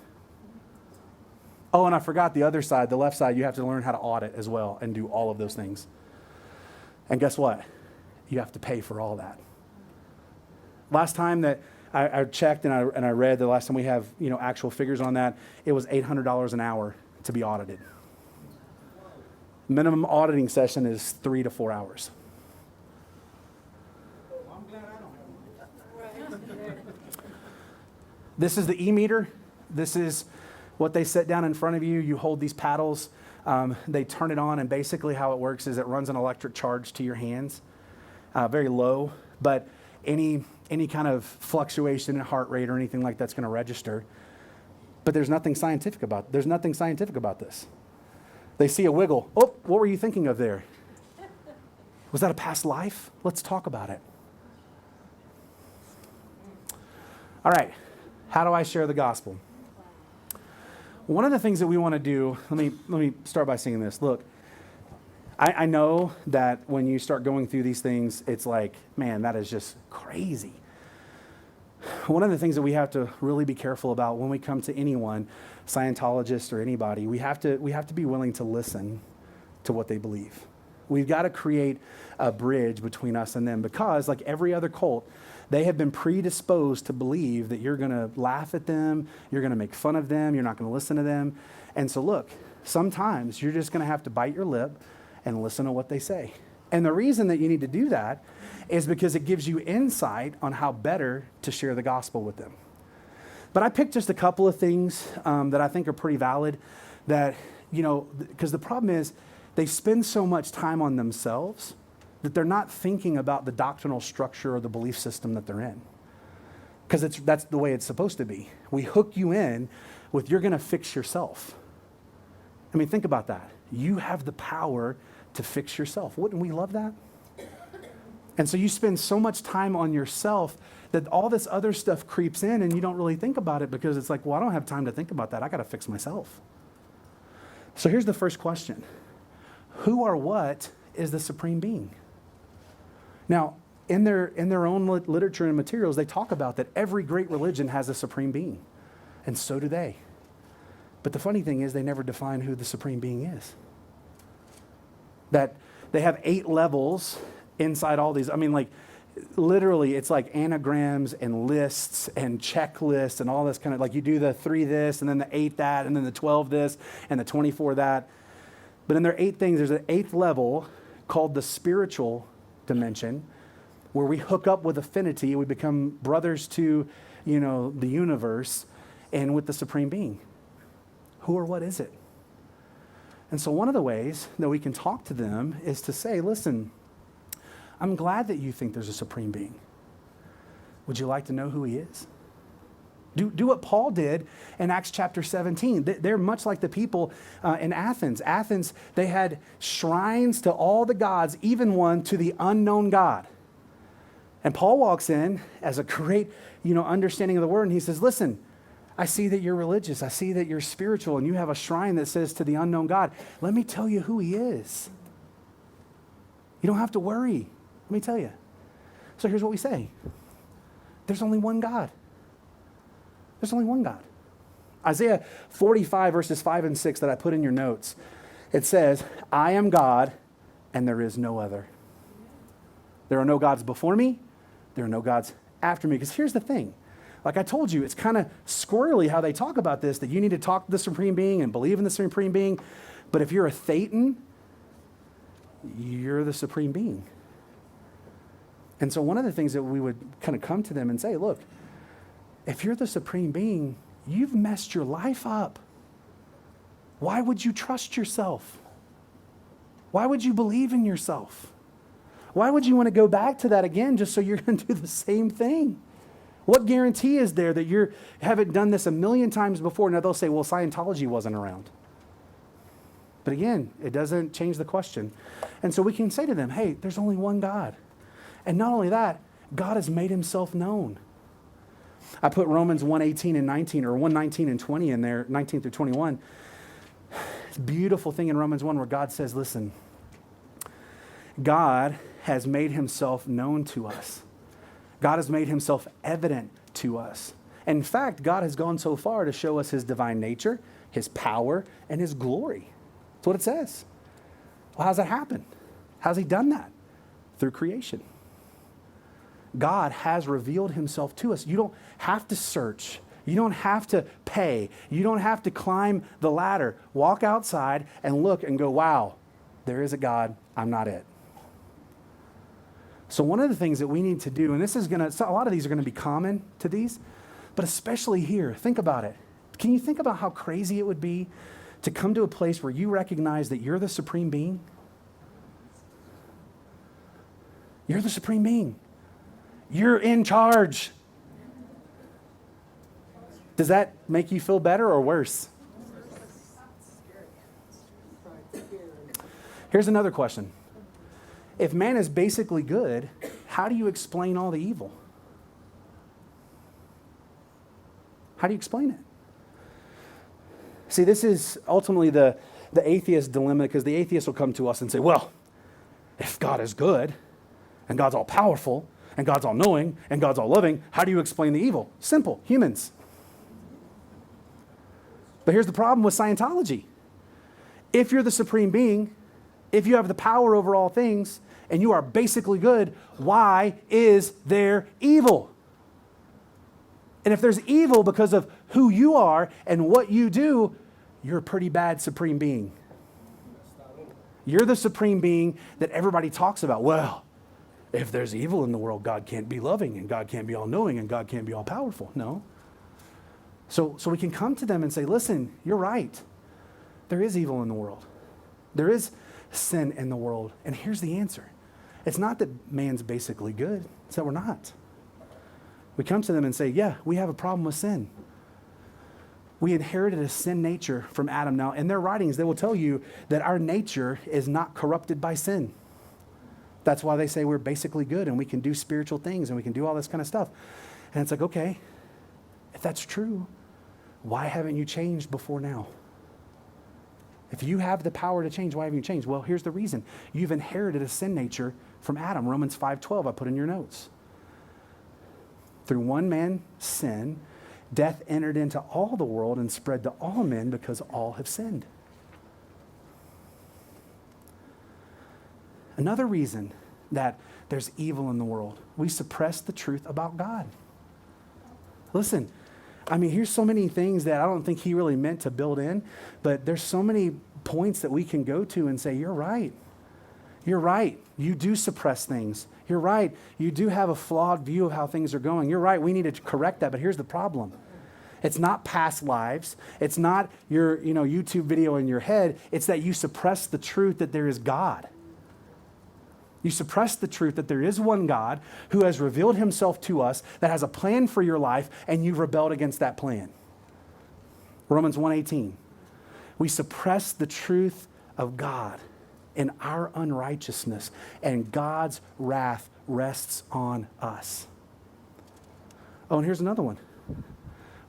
Oh, and I forgot the other side, the left side, you have to learn how to audit as well and do all of those things. And guess what? You have to pay for all that. Last time that I checked and I read, the last time we have actual figures on that, it was $800 an hour to be audited. Minimum auditing session is 3 to 4 hours. Well, I'm glad I don't have one. This is the e-meter. This is what they set down in front of you. You hold these paddles. They turn it on, and basically how it works is it runs an electric charge to your hands, very low, but any kind of fluctuation in heart rate or anything like that's going to register. But there's nothing scientific about this. They see a wiggle. Oh, what were you thinking of there? Was that a past life? Let's talk about it. All right. How do I share the gospel? One of the things that we want to do, let me start by saying this. Look, I know that when you start going through these things, it's like, man, that is just crazy. One of the things that we have to really be careful about when we come to anyone, Scientologist or anybody, we have to be willing to listen to what they believe. We've got to create a bridge between us and them, because like every other cult, they have been predisposed to believe that you're going to laugh at them, you're going to make fun of them, you're not going to listen to them. And so look, sometimes you're just going to have to bite your lip and listen to what they say. And the reason that you need to do that is because it gives you insight on how better to share the gospel with them. But I picked just a couple of things that I think are pretty valid, that, because the problem is they spend so much time on themselves that they're not thinking about the doctrinal structure or the belief system that they're in. Because that's the way it's supposed to be. We hook you in with, you're going to fix yourself. I mean, think about that. You have the power to fix yourself. Wouldn't we love that? And so you spend so much time on yourself that all this other stuff creeps in, and you don't really think about it, because it's like, well, I don't have time to think about that. I got to fix myself. So here's the first question. Who or what is the supreme being? Now, in their own literature and materials, they talk about that every great religion has a supreme being, and so do they. But the funny thing is, they never define who the supreme being is. That they have 8 levels inside all these. I mean, like, literally, it's like anagrams and lists and checklists and all this kind of, like you do the 3 this and then the 8 that and then the 12 this and the 24 that. But in their 8 things, there's an 8th level called the spiritual dimension, where we hook up with affinity. We become brothers to, the universe and with the Supreme Being. Who or what is it? And so one of the ways that we can talk to them is to say, listen, I'm glad that you think there's a Supreme Being. Would you like to know who he is? Do what Paul did in Acts chapter 17. They're much like the people in Athens. Athens, they had shrines to all the gods, even one to the unknown God. And Paul walks in as a great, understanding of the word, and he says, listen, I see that you're religious. I see that you're spiritual, and you have a shrine that says to the unknown God. Let me tell you who he is. You don't have to worry. Let me tell you. So here's what we say. There's only one God. There's only one God. Isaiah 45 verses 5 and 6 that I put in your notes. It says, I am God and there is no other. There are no gods before me. There are no gods after me. Because here's the thing. Like I told you, it's kind of squirrely how they talk about this, that you need to talk to the Supreme Being and believe in the Supreme Being. But if you're a Thetan, you're the Supreme Being. And so one of the things that we would kind of come to them and say, look, if you're the Supreme Being, you've messed your life up. Why would you trust yourself? Why would you believe in yourself? Why would you want to go back to that again just so you're going to do the same thing? What guarantee is there that you haven't done this a million times before? Now they'll say, well, Scientology wasn't around. But again, it doesn't change the question. And so we can say to them, hey, there's only one God. And not only that, God has made himself known. I put Romans 1:18 and 19, or 1:19 and 20 in there, 19 through 21. It's a beautiful thing in Romans 1 where God says, listen, God has made himself known to us. God has made himself evident to us. In fact, God has gone so far to show us his divine nature, his power, and his glory. That's what it says. Well, how's that happen? How's he done that? Through creation. God has revealed himself to us. You don't have to search. You don't have to pay. You don't have to climb the ladder. Walk outside and look and go, wow, there is a God. I'm not it. So one of the things that we need to do, and this is a lot of these are going to be common to these, but especially here, think about it. Can you think about how crazy it would be to come to a place where you recognize that you're the Supreme Being? You're the Supreme Being. You're in charge. Does that make you feel better or worse? Here's another question. If man is basically good, how do you explain all the evil? How do you explain it? See, this is ultimately the atheist dilemma, because the atheist will come to us and say, well, if God is good and God's all powerful and God's all knowing and God's all loving, how do you explain the evil? Simple, humans. But here's the problem with Scientology. If you're the Supreme Being, if you have the power over all things, and you are basically good, why is there evil? And if there's evil because of who you are and what you do, you're a pretty bad Supreme Being. You're the Supreme Being that everybody talks about. Well, if there's evil in the world, God can't be loving, and God can't be all-knowing, and God can't be all-powerful. No. So we can come to them and say, listen, you're right. There is evil in the world. There is sin in the world. And here's the answer. It's not that man's basically good. It's that we're not. We come to them and say, yeah, we have a problem with sin. We inherited a sin nature from Adam. Now, in their writings, they will tell you that our nature is not corrupted by sin. That's why they say we're basically good and we can do spiritual things and we can do all this kind of stuff. And it's like, okay, if that's true, why haven't you changed before now? If you have the power to change, why haven't you changed? Well, here's the reason. You've inherited a sin nature from Adam. Romans 5:12, I put in your notes. Through one man's sin, death entered into all the world and spread to all men because all have sinned. Another reason that there's evil in the world. We suppress the truth about God. Listen, I mean, here's so many things that I don't think he really meant to build in, but there's so many points that we can go to and say, you're right. You're right. You do suppress things. You're right. You do have a flawed view of how things are going. You're right. We need to correct that, but here's the problem. It's not past lives. It's not your, YouTube video in your head. It's that you suppress the truth that there is God. You suppress the truth that there is one God who has revealed himself to us, that has a plan for your life, and you've rebelled against that plan. Romans 1:18. We suppress the truth of God in our unrighteousness, and God's wrath rests on us. Oh, and here's another one.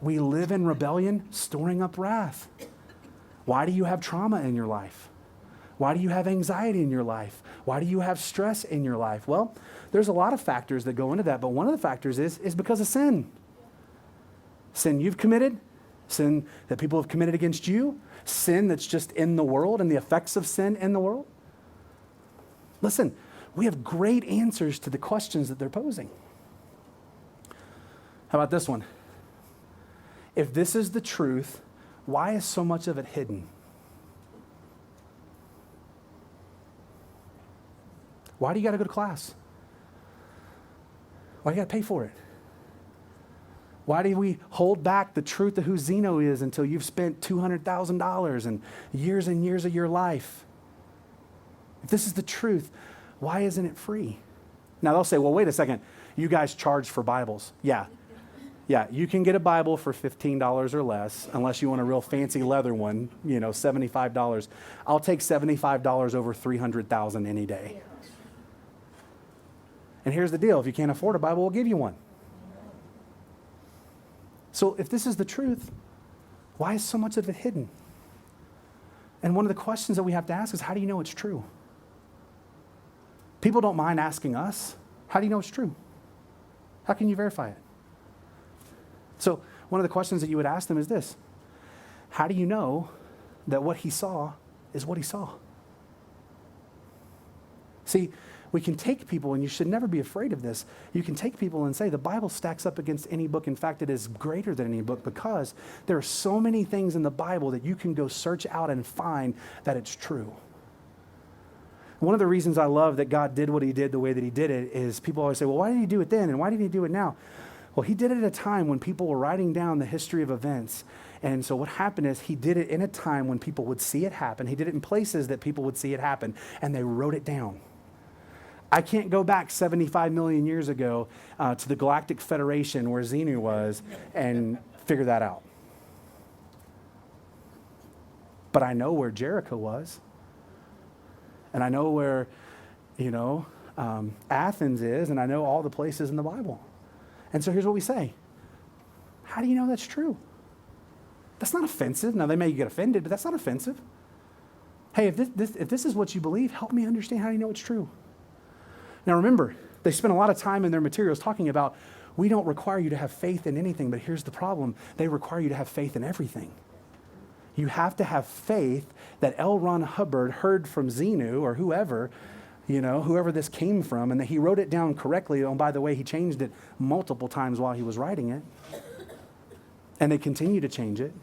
We live in rebellion, storing up wrath. Why do you have trauma in your life? Why do you have anxiety in your life? Why do you have stress in your life? Well, there's a lot of factors that go into that, but one of the factors is because of sin. Sin you've committed, sin that people have committed against you, sin that's just in the world and the effects of sin in the world. Listen, we have great answers to the questions that they're posing. How about this one? If this is the truth, why is so much of it hidden? Why do you got to go to class? Why do you got to pay for it? Why do we hold back the truth of who Zeno is until you've spent $200,000 and years of your life? If this is the truth, why isn't it free? Now they'll say, well, wait a second. You guys charge for Bibles. Yeah, you can get a Bible for $15 or less, unless you want a real fancy leather one, $75. I'll take $75 over $300,000 any day. And here's the deal. If you can't afford a Bible, we'll give you one. So if this is the truth, why is so much of it hidden? And one of the questions that we have to ask is, how do you know it's true? People don't mind asking us, how do you know it's true? How can you verify it? So one of the questions that you would ask them is this: how do you know that what he saw is what he saw? See, we can take people, and you should never be afraid of this. You can take people and say the Bible stacks up against any book. In fact, it is greater than any book, because there are so many things in the Bible that you can go search out and find that it's true. One of the reasons I love that God did what he did the way that he did it is people always say, well, why did he do it then? And why did he do it now? Well, he did it at a time when people were writing down the history of events. And so what happened is he did it in a time when people would see it happen. He did it in places that people would see it happen, and they wrote it down. I can't go back 75 million years ago to the Galactic Federation where Xenu was and figure that out. But I know where Jericho was. And I know where, Athens is, and I know all the places in the Bible. And so here's what we say. How do you know that's true? That's not offensive. Now, they may get offended, but that's not offensive. Hey, if this is what you believe, help me understand how you know it's true. Now, remember, they spent a lot of time in their materials talking about, we don't require you to have faith in anything, but here's the problem. They require you to have faith in everything. You have to have faith that L. Ron Hubbard heard from Xenu or whoever, whoever this came from, and that he wrote it down correctly. Oh, by the way, he changed it multiple times while he was writing it. And they continue to change it.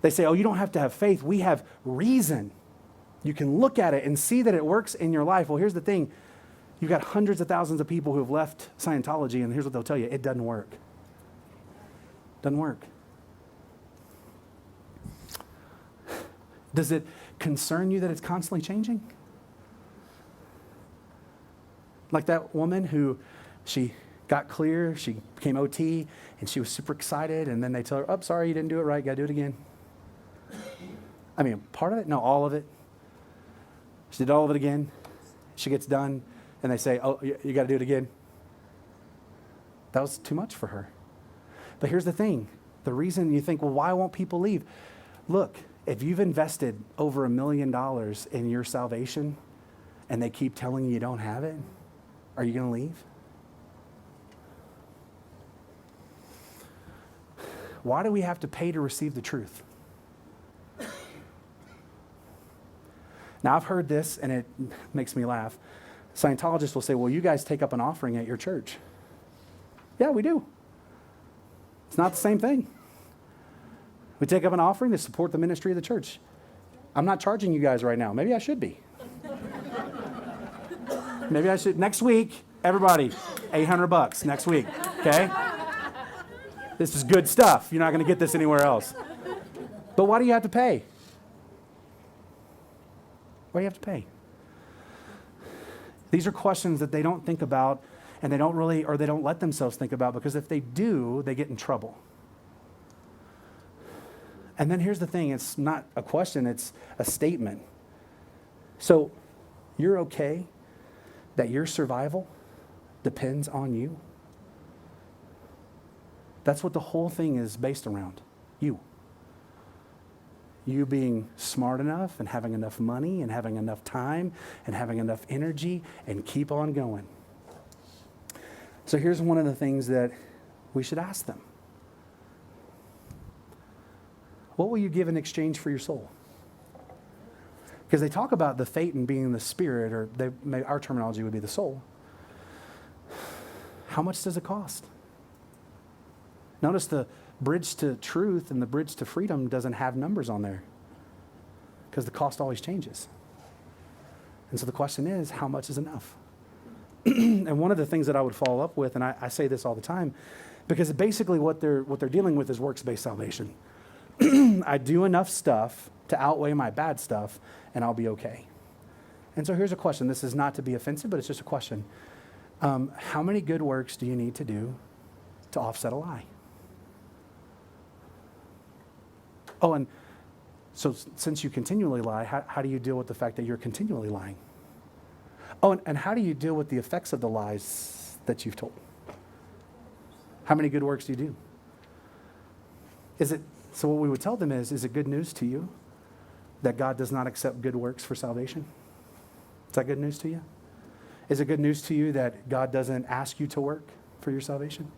They say, oh, you don't have to have faith. We have reason. You can look at it and see that it works in your life. Well, here's the thing. You've got hundreds of thousands of people who have left Scientology, and here's what they'll tell you. It doesn't work. Doesn't work. Does it concern you that it's constantly changing? Like that woman who, she got clear, she became OT, and she was super excited, and then they tell her, oh, sorry, you didn't do it right, gotta do it again. I mean, part of it? No, all of it. She did all of it again. She gets done, and they say, oh, you gotta do it again. That was too much for her. But here's the thing. The reason you think, well, why won't people leave? Look, if you've invested over $1 million in your salvation and they keep telling you don't have it, are you going to leave? Why do we have to pay to receive the truth? Now, I've heard this, and it makes me laugh. Scientologists will say, well, you guys take up an offering at your church. Yeah, we do. It's not the same thing. We take up an offering to support the ministry of the church. I'm not charging you guys right now. Maybe I should be. Maybe I should. Next week, everybody, $800 next week, okay? This is good stuff. You're not going to get this anywhere else. But why do you have to pay? Why do you have to pay? These are questions that they don't think about, and they don't really, or they don't let themselves think about, because if they do, they get in trouble. And then here's the thing, it's not a question, it's a statement. So, you're okay that your survival depends on you? That's what the whole thing is based around, you. You being smart enough and having enough money and having enough time and having enough energy and keep on going. So here's one of the things that we should ask them. What will you give in exchange for your soul? Because they talk about the Thetan being the spirit, or our terminology would be the soul. How much does it cost? Notice the bridge to truth and the bridge to freedom doesn't have numbers on there, because the cost always changes. And so the question is, how much is enough? And one of the things that I would follow up with, and I say this all the time, because basically what they're dealing with is works-based salvation. I do enough stuff to outweigh my bad stuff, and I'll be okay. And so here's a question. This is not to be offensive, but it's just a question. How many good works do you need to do to offset a lie? Oh, and so since you continually lie, how do you deal with the fact that you're continually lying? Oh, and how do you deal with the effects of the lies that you've told? How many good works do you do? So what we would tell them is it good news to you that God does not accept good works for salvation? Is that good news to you? Is it good news to you that God doesn't ask you to work for your salvation?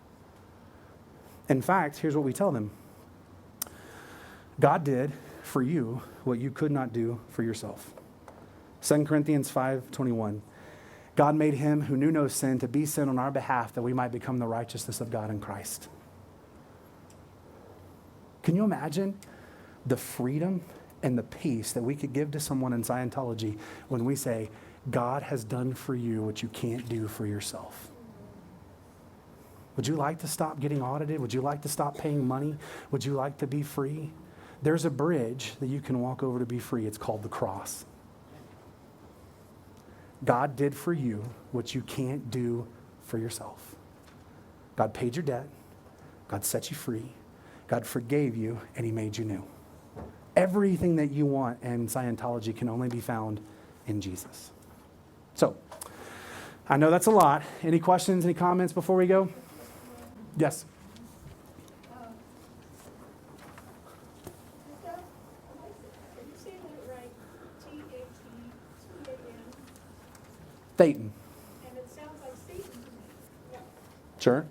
In fact, here's what we tell them. God did for you what you could not do for yourself. 2 Corinthians 5:21. God made him who knew no sin to be sin on our behalf, that we might become the righteousness of God in Christ. Can you imagine the freedom and the peace that we could give to someone in Scientology when we say, God has done for you what you can't do for yourself? Would you like to stop getting audited? Would you like to stop paying money? Would you like to be free? There's a bridge that you can walk over to be free. It's called the cross. God did for you what you can't do for yourself. God paid your debt. God set you free. God forgave you, and he made you new. Everything that you want in Scientology can only be found in Jesus. So, I know that's a lot. Any questions, any comments before we go? Yes. Are you saying it right? T-A-T-T-A-N? Thetan. And it sounds like Satan to me. Yeah. Sure.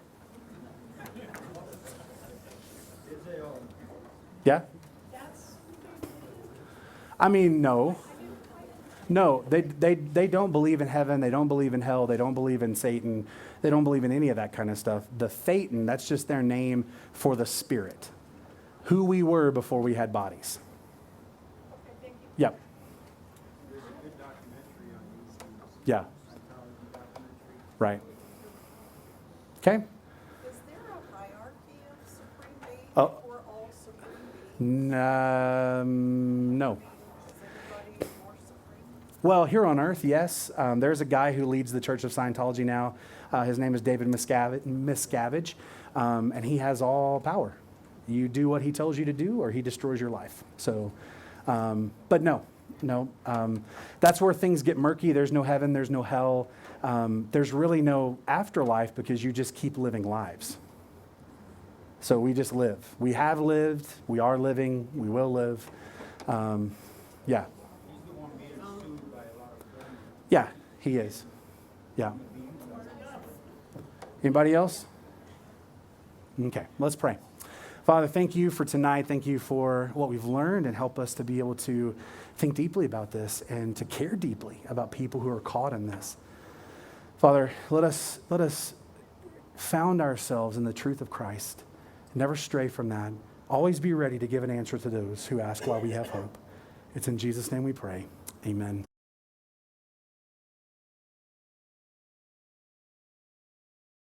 Yeah? That's, I mean, no. No, they don't believe in heaven. They don't believe in hell. They don't believe in Satan. They don't believe in any of that kind of stuff. The Thetan, that's just their name for the spirit. Who we were before we had bodies. okay, thank you. Yep. There's a good documentary on YouTube. Yeah. Scientology documentary. Right. Okay? Is there a hierarchy of supreme being Oh. or all supreme beings? No. Is anybody more supreme? Well, here on earth, yes. There's a guy who leads the Church of Scientology now. His name is David Miscavige, and he has all power. You do what he tells you to do, or he destroys your life. So, but no. That's where things get murky. There's no heaven. There's no hell. There's really no afterlife, because you just keep living lives. So we just live. We have lived. We are living. We will live. Yeah. He's the one being sued by a lot of them. Yeah, he is. Yeah. Anybody else? Okay, let's pray. Father, thank you for tonight. Thank you for what we've learned, and help us to be able to think deeply about this and to care deeply about people who are caught in this. Father, let us found ourselves in the truth of Christ. Never stray from that. Always be ready to give an answer to those who ask why we have hope. It's in Jesus' name we pray. Amen.